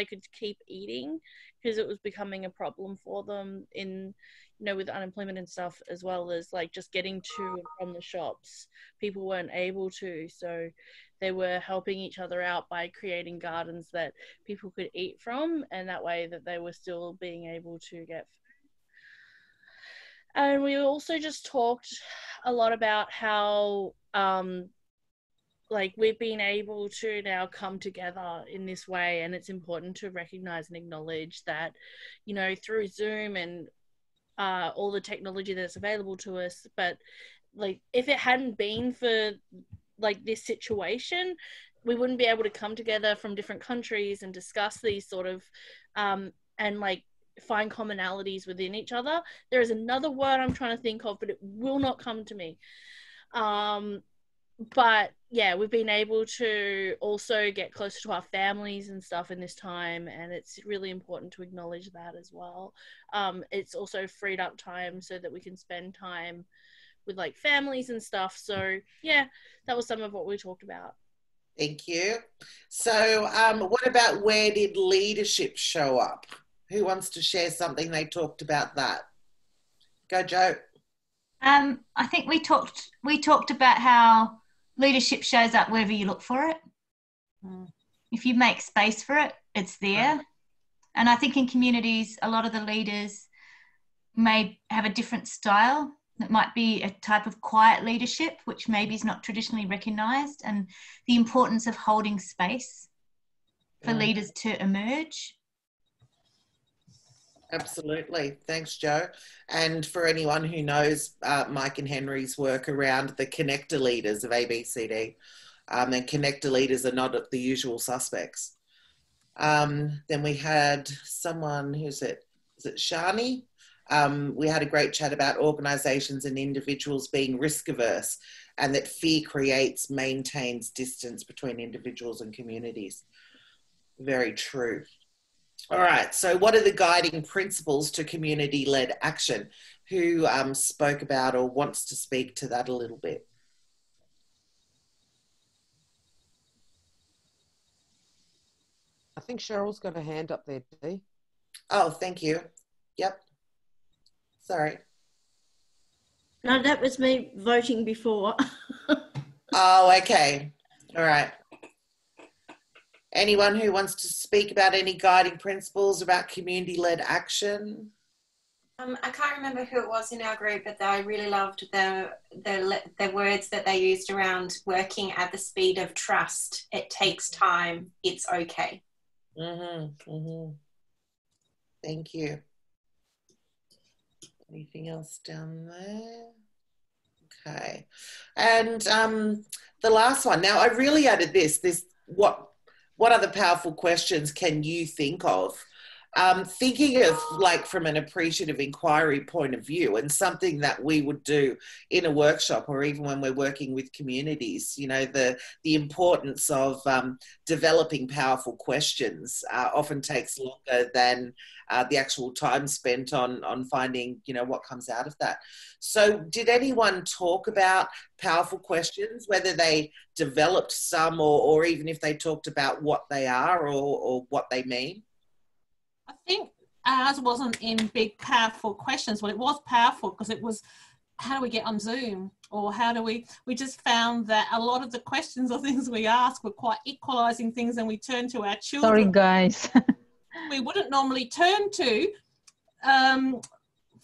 could keep eating, because it was becoming a problem for them in, you know, with unemployment and stuff, as well as like just getting to and from the shops. People weren't able to, so they were helping each other out by creating gardens that people could eat from, and that way that they were still being able to get food. And we also just talked a lot about how like we've been able to now come together in this way, and it's important to recognize and acknowledge that, you know, through Zoom and all the technology that's available to us, but like if it hadn't been for like this situation, we wouldn't be able to come together from different countries and discuss these sort of and like find commonalities within each other. There is another word I'm trying to think of, but it will not come to me. But yeah, we've been able to also get closer to our families and stuff in this time, and it's really important to acknowledge that as well. It's also freed up time so that we can spend time with like families and stuff. So yeah, that was some of what we talked about. Thank you. So what about where did leadership show up? Who wants to share something they talked about that? Go, Joe. I think we talked about how leadership shows up wherever you look for it. If you make space for it, it's there. And I think in communities, a lot of the leaders may have a different style. That might be a type of quiet leadership, which maybe is not traditionally recognised, and the importance of holding space for leaders to emerge. Absolutely. Thanks, Joe. And for anyone who knows Mike and Henry's work around the connector leaders of ABCD, and connector leaders are not the usual suspects. Then we had someone, is it Shani? We had a great chat about organisations and individuals being risk averse, and that fear maintains distance between individuals and communities. Very true. All right, so what are the guiding principles to community-led action? Who spoke about or wants to speak to that a little bit? I think Cheryl's got a hand up there, Dee. Oh, thank you. Yep. Sorry. No, that was me voting before. Oh, okay. All right. Anyone who wants to speak about any guiding principles about community-led action? I can't remember who it was in our group, but I really loved the words that they used around working at the speed of trust. It takes time. It's okay. Thank you. Anything else down there? Okay. And the last one. Now, I really added this what other powerful questions can you think of? Thinking of like from an appreciative inquiry point of view, and something that we would do in a workshop or even when we're working with communities, you know, the importance of developing powerful questions often takes longer than the actual time spent on finding, you know, what comes out of that. So did anyone talk about powerful questions, whether they developed some or even if they talked about what they are or what they mean? I think ours wasn't in big, powerful questions. Well, it was powerful because it was, how do we get on Zoom? Or how do we just found that a lot of the questions or things we asked were quite equalising things, and we turned to our children. Sorry, guys. We wouldn't normally turn to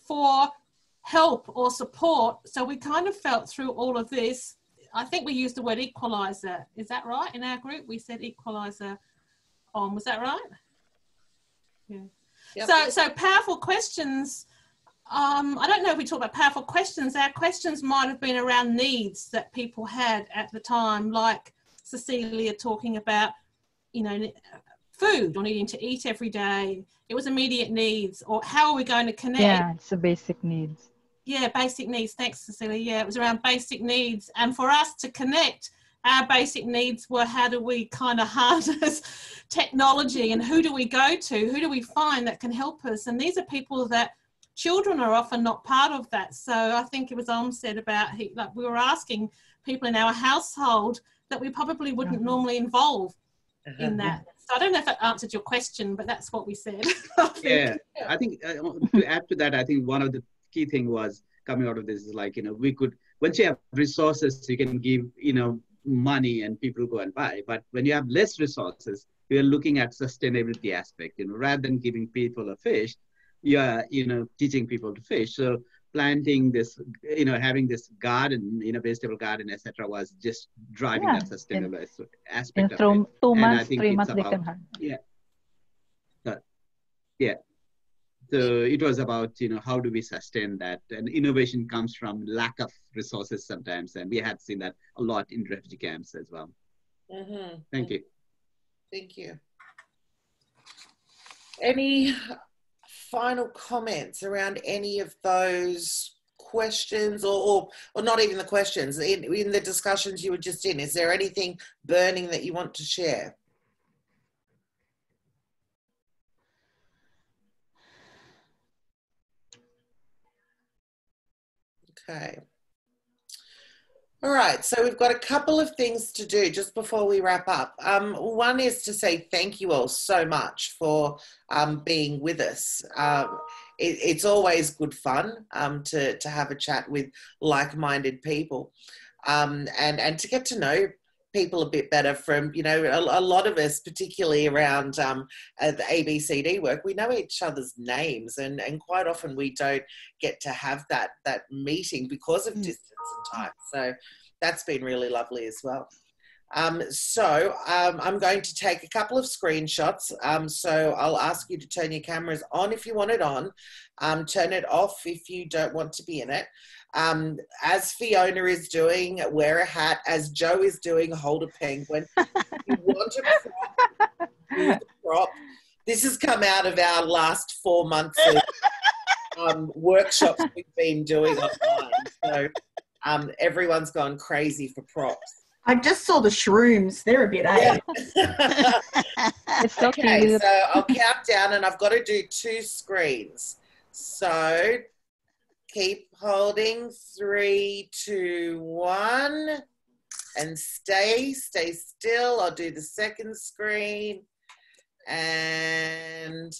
for help or support. So we kind of felt through all of this. I think we used the word equaliser. Is that right? In our group, we said equaliser on. Was that right? Yeah. Yep. So powerful questions. I don't know if we talk about powerful questions. Our questions might have been around needs that people had at the time, like Cecilia talking about, you know, food or needing to eat every day. It was immediate needs, or how are we going to connect? Yeah, it's the basic needs. Yeah, basic needs. Thanks, Cecilia. Yeah, it was around basic needs. And for us to connect, our basic needs were how do we kind of harness technology, and who do we go to? Who do we find that can help us? And these are people that children are often not part of that. So I think it was said about, like we were asking people in our household that we probably wouldn't normally involve in that. So I don't know if that answered your question, but that's what we said. I think to add to that, I think one of the key thing was coming out of this is like, you know, we could, once you have resources, you can give, you know, money and people go and buy. But when you have less resources, we are looking at sustainability aspect, you know, rather than giving people a fish, you are, you know, teaching people to fish. So planting this, you know, having this garden, you know, vegetable garden, etc., was just driving that sustainable aspect of it. 2 months, and I think 3 it's months, about, they can have. Yeah. So it was about, you know, how do we sustain that? And innovation comes from lack of resources sometimes. And we had seen that a lot in refugee camps as well. Thank you. Thank you. Any final comments around any of those questions or not even the questions, in the discussions you were just in? Is there anything burning that you want to share? Okay. All right, so we've got a couple of things to do just before we wrap up. One is to say thank you all so much for being with us. It's always good fun to have a chat with like-minded people and to get to know people a bit better from, you know, a lot of us, particularly around the ABCD work, we know each other's names and quite often we don't get to have that meeting because of distance and time. So that's been really lovely as well. I'm going to take a couple of screenshots. So I'll ask you to turn your cameras on if you want it on, turn it off if you don't want to be in it. As Fiona is doing, wear a hat. As Joe is doing, hold a penguin. If you want a prop, use a prop. This has come out of our last 4 months of workshops we've been doing online. So everyone's gone crazy for props. I just saw the shrooms. They're a bit It's so Okay, cute. so I'll count down and I've got to do 2 screens. So keep holding 3, 2, 1 and stay still. I'll do the second screen and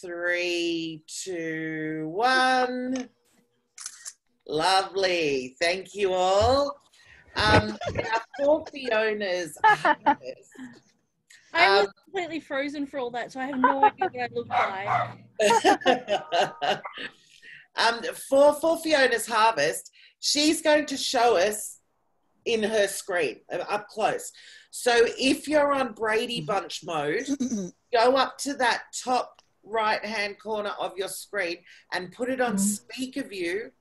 3, 2, 1. Lovely. Thank you all. Now for Fiona's harvest. I was completely frozen for all that, so I have no idea what I look like. For Fiona's harvest, she's going to show us in her screen up close. So if you're on Brady Bunch mode, go up to that top right-hand corner of your screen and put it on speaker view,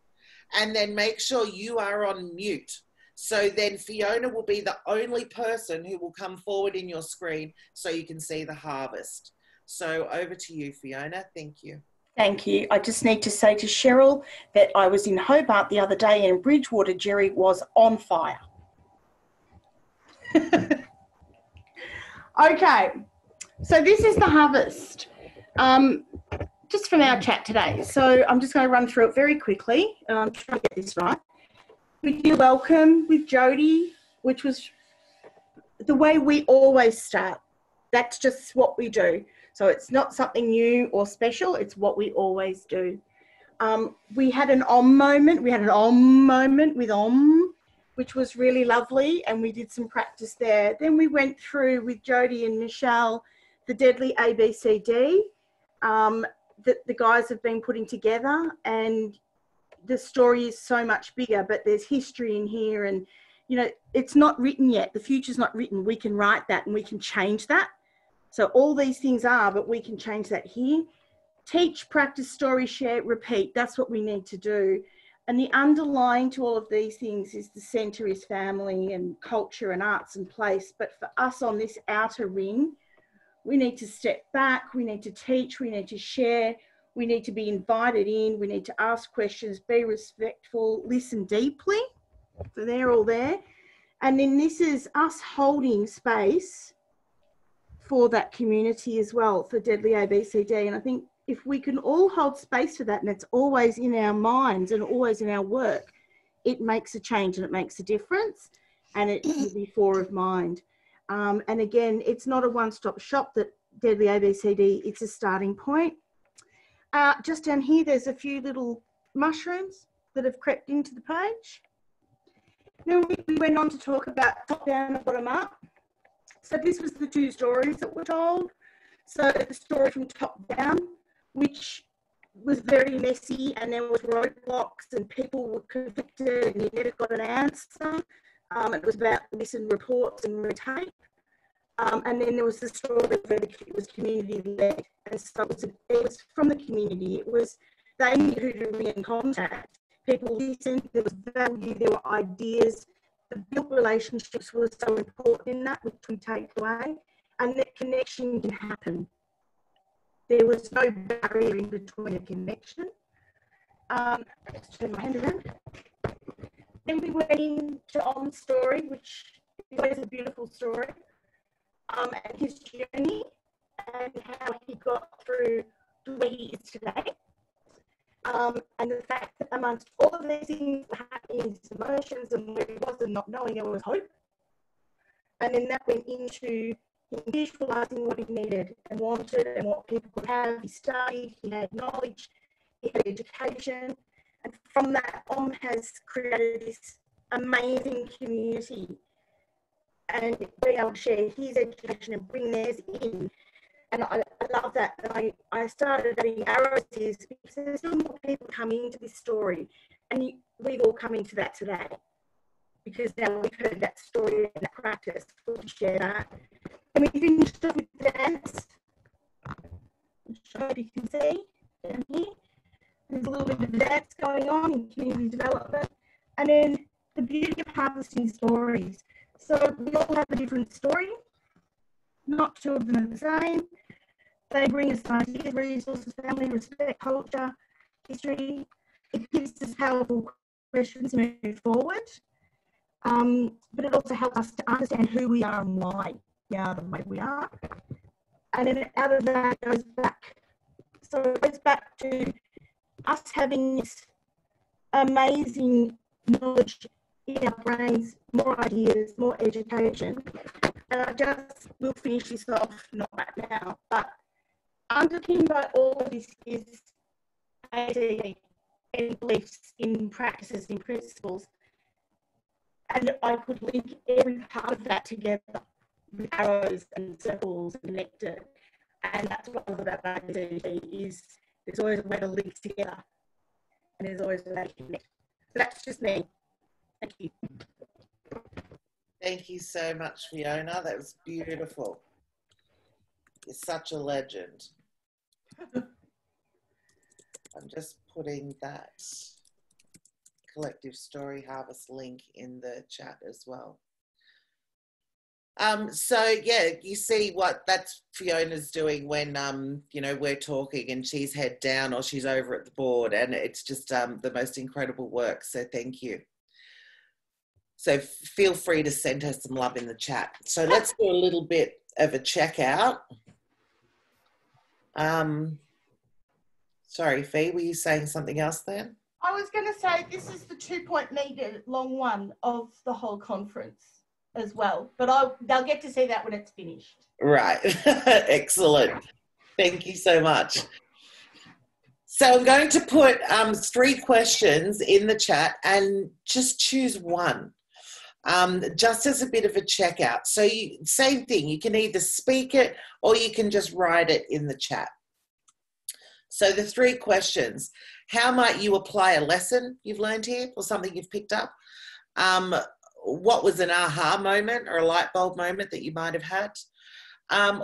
and then make sure you are on mute. So then Fiona will be the only person who will come forward in your screen so you can see the harvest. So over to you, Fiona. Thank you. Thank you. I just need to say to Cheryl that I was in Hobart the other day and Bridgewater Jerry was on fire. Okay, so this is the harvest. Just from our chat today. So I'm just going to run through it very quickly. I'm trying to get this right. With your welcome with Jody, which was the way we always start. That's just what we do. So it's not something new or special. It's what we always do. We had an om moment. We had an om moment with om, which was really lovely. And we did some practice there. Then we went through with Jody and Michelle, the Deadly ABCD. That the guys have been putting together, and the story is so much bigger, but there's history in here, and you know, it's not written yet. The future's not written. We can write that and we can change that. So all these things are, but we can change that here. Teach, practice, story, share, repeat. That's what we need to do. And the underlying to all of these things is the centre is family and culture and arts and place. But for us on this outer ring, we need to step back, we need to teach, we need to share, we need to be invited in, we need to ask questions, be respectful, listen deeply. So they're all there. And then this is us holding space for that community as well, for Deadly ABCD. And I think if we can all hold space for that, and it's always in our minds and always in our work, it makes a change and it makes a difference, and it will be fore of mind. And again, it's not a one-stop shop, that Deadly ABCD, it's a starting point. Just down here, there's a few little mushrooms that have crept into the page. Then we went on to talk about top down and bottom up. So this was the 2 stories that were told. So the story from top down, which was very messy, and there was roadblocks and people were conflicted and you never got an answer. It was about listen reports and red tape. And then there was the story that it was community-led. And so it was from the community. It was, they knew who to ring and contact. People listened, there was value, there were ideas. The built relationships were so important in that, which we take away. And that connection can happen. There was no barrier in between a connection. Let's turn my hand around. Then we went into Om's story, which is a beautiful story, and his journey and how he got through to where he is today. And the fact that amongst all of these things happening, his emotions and where he was and not knowing, there was hope. And then that went into him visualising what he needed and wanted and what people could have. He studied, he had knowledge, he had education. And from that, Om has created this amazing community, and being able to share his education and bring theirs in. And I love that. And I started adding arrows because there's still more people coming into this story. And we've all come into that today, because now we've heard that story and that practice. We'll share that. And we finished up with dance. I hope you can see down here. There's a little bit of dance going on in community development. And then the beauty of harvesting stories. So we all have a different story. Not 2 of them are the same. They bring us ideas, resources, family, respect, culture, history. It gives us powerful questions to move forward. But it also helps us to understand who we are and why we are the way we are. And then out of that goes back. So it goes back to us having this amazing knowledge in our brains, more ideas, more education. And I just will finish this off, not right now, but underpinned by all of this is any beliefs in practices, in principles. And I could link every part of that together with arrows and circles and connected. And that's what I love about magazine is there's always a way to link together. And there's always a way to connect. So that's just me. Thank you. Thank you so much, Fiona. That was beautiful. You're such a legend. I'm just putting that Collective Story Harvest link in the chat as well. So yeah, you see what that's Fiona's doing when you know, we're talking and she's head down or she's over at the board, and it's just the most incredible work. So thank you. So feel free to send her some love in the chat. So let's do a little bit of a checkout. Sorry, Fee, were you saying something else then? I was going to say this is the 2.meter long one of the whole conference as well, but they'll get to see that when it's finished. Right. Excellent. Thank you so much. So I'm going to put 3 questions in the chat and just choose one, just as a bit of a checkout. So same thing, you can either speak it or you can just write it in the chat. So the 3 questions: how might you apply a lesson you've learned here or something you've picked up? What was an aha moment or a light bulb moment that you might have had?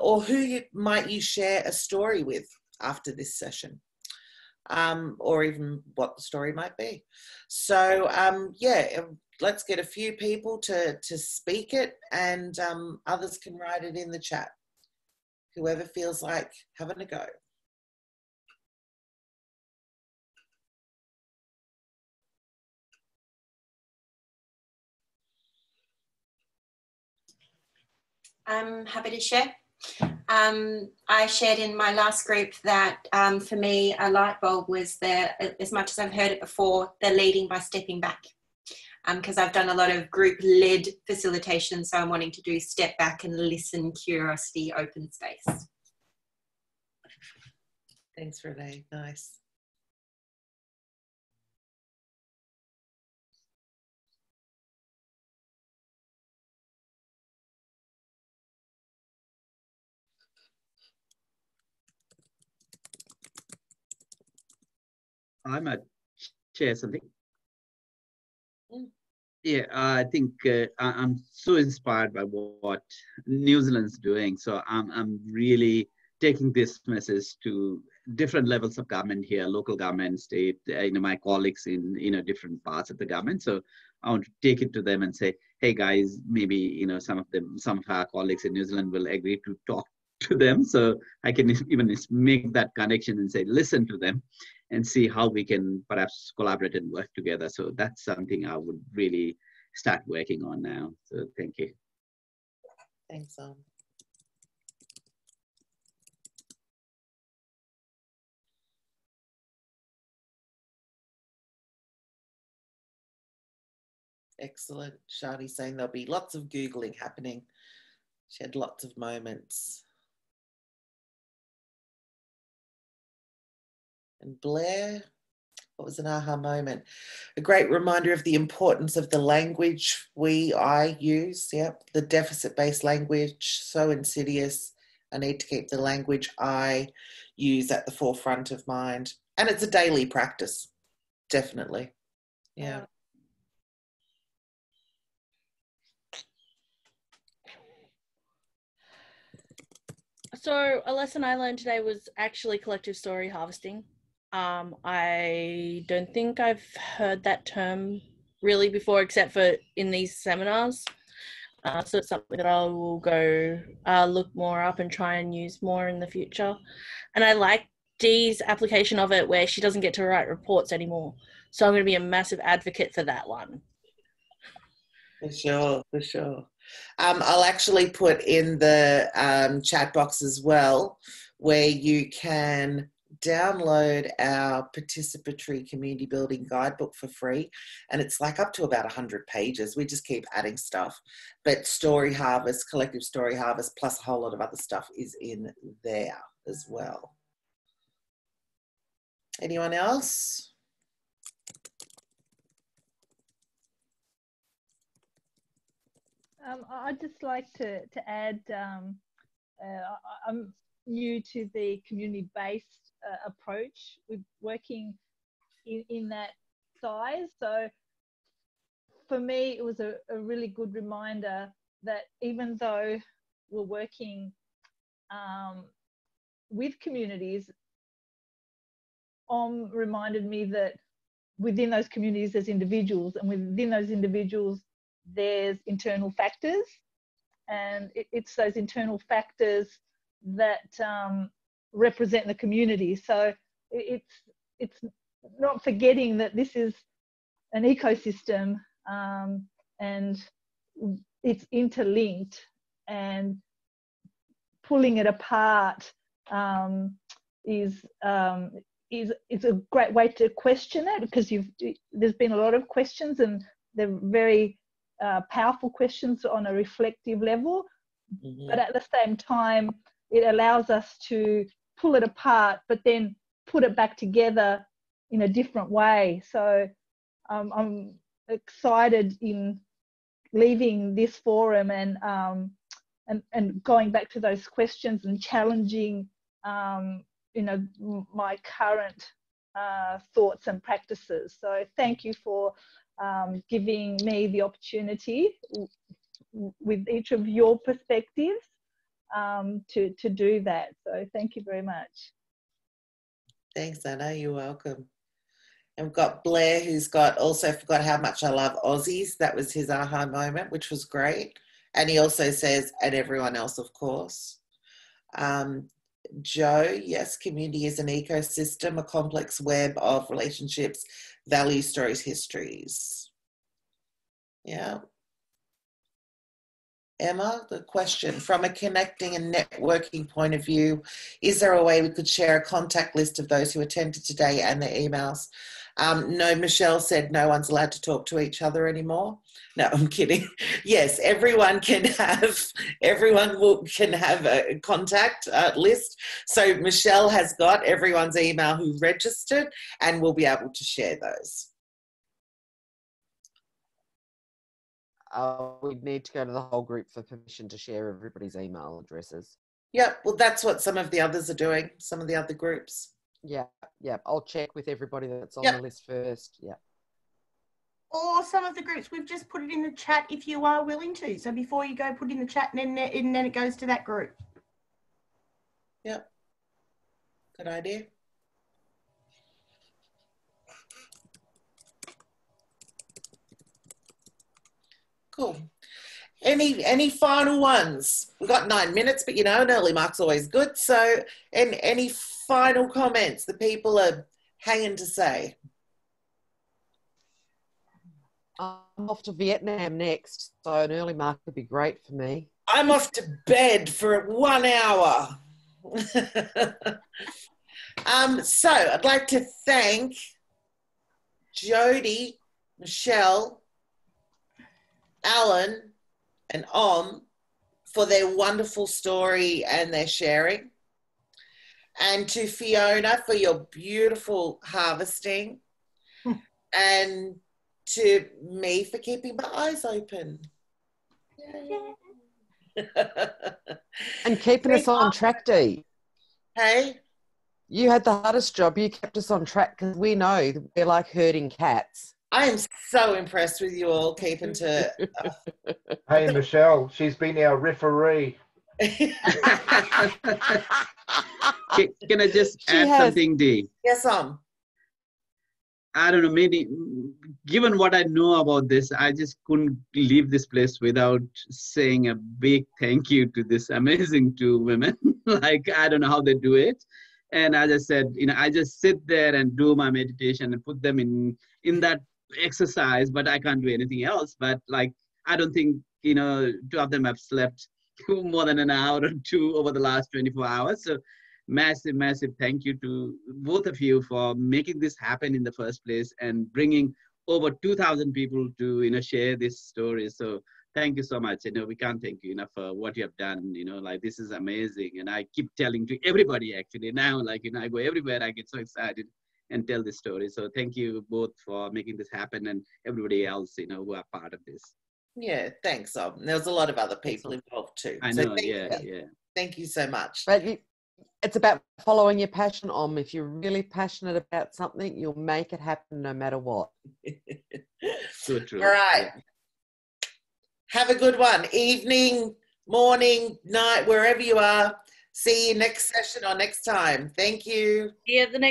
Or might you share a story with after this session? Or even what the story might be. So yeah, let's get a few people to speak it, and others can write it in the chat. Whoever feels like having a go. I'm happy to share. I shared in my last group that for me, a light bulb was as much as I've heard it before, the leading by stepping back. Because I've done a lot of group-led facilitation, so I'm wanting to do step back and listen, curiosity, open space. Thanks, Renee. Nice. I might share something. Yeah, I think I'm so inspired by what New Zealand's doing. So I'm really taking this message to different levels of government here, local government, state, my colleagues in, different parts of the government. So I want to take it to them and say, hey guys, maybe, some of our colleagues in New Zealand will agree to talk to them. So I can even make that connection and say, listen to them and see how we can perhaps collaborate and work together. So that's something I would really start working on now. So thank you. Thanks, Excellent. Shani saying there'll be lots of Googling happening. She had lots of moments. And Blair, what was an aha moment? A great reminder of the importance of the language I use. Yep, the deficit-based language, so insidious. I need to keep the language I use at the forefront of mind. And it's a daily practice, definitely. Yeah. So a lesson I learned today was actually collective story harvesting. I don't think I've heard that term really before, except for in these seminars. So it's something that I will go look more up and try and use more in the future. And I like Dee's application of it where she doesn't get to write reports anymore. So I'm going to be a massive advocate for that one. For sure, for sure. I'll actually put in the chat box as well, where you can download our participatory community building guidebook for free, and it's like up to about 100 pages. We just keep adding stuff, but Story Harvest, Collective Story Harvest, plus a whole lot of other stuff is in there as well. Anyone else? I'd just like to add, I'm new to the community-based approach with working in that size. So for me, it was a really good reminder that even though we're working with communities, reminded me that within those communities there's individuals, and within those individuals there's internal factors, and it's those internal factors that represent the community. So it's not forgetting that this is an ecosystem, and it's interlinked, and pulling it apart is a great way to question it, because there's been a lot of questions, and they're very powerful questions on a reflective level. Mm-hmm. But at the same time, it allows us to pull it apart, but then put it back together in a different way. So I'm excited in leaving this forum and going back to those questions and challenging my current thoughts and practices. So thank you for giving me the opportunity with each of your perspectives to do that. So thank you very much. Thanks, Anna. You're welcome. And we've got Blair, who's also forgot how much I love Aussies. That was his aha moment, which was great. And he also says, and everyone else, of course. Joe, yes, community is an ecosystem, a complex web of relationships, values, stories, histories. Yeah. Emma, the question, from a connecting and networking point of view, is there a way we could share a contact list of those who attended today and their emails? No, Michelle said no one's allowed to talk to each other anymore. No, I'm kidding. Yes, everyone can have a contact list. So Michelle has got everyone's email who registered, and we'll be able to share those. We'd need to go to the whole group for permission to share everybody's email addresses. Yeah, well, that's what some of the others are doing, some of the other groups. Yeah. I'll check with everybody that's on the list first. Yeah. Or some of the groups, we've just put it in the chat if you are willing to. So before you go, put in the chat, and then it goes to that group. Yeah. Good idea. Cool. Any final ones? We've got 9 minutes, but an early mark's always good. So any final comments the people are hanging to say? I'm off to Vietnam next, so an early mark would be great for me. I'm off to bed for 1 hour. So I'd like to thank Jody, Michelle, Alan, and for their wonderful story and their sharing. And to Fiona for your beautiful harvesting. And to me for keeping my eyes open. And keeping us on track, Dee. Hey? You had the hardest job. You kept us on track, because we know we're like herding cats. I am so impressed with you all keeping to... Hey, Michelle, she's been our referee. Can I just add something, Dee? Yes, I don't know, maybe given what I know about this, I just couldn't leave this place without saying a big thank you to this amazing two women. Like, I don't know how they do it. And as I said, I just sit there and do my meditation and put them in that exercise, but I can't do anything else. But like, I don't think, 2 of them have slept more than an hour or two over the last 24 hours. So massive, massive thank you to both of you for making this happen in the first place and bringing over 2,000 people to, share this story. So thank you so much. We can't thank you enough for what you have done. Like, this is amazing. And I keep telling to everybody actually now, like, I go everywhere, I get so excited and tell this story. So thank you both for making this happen, and everybody else, who are part of this. Yeah, thanks. There was a lot of other people involved too. I know, yeah. Thank you so much. But it's about following your passion, Om. If you're really passionate about something, you'll make it happen no matter what. So true. All right. Yeah. Have a good one. Evening, morning, night, wherever you are. See you next session or next time. Thank you. See you at the next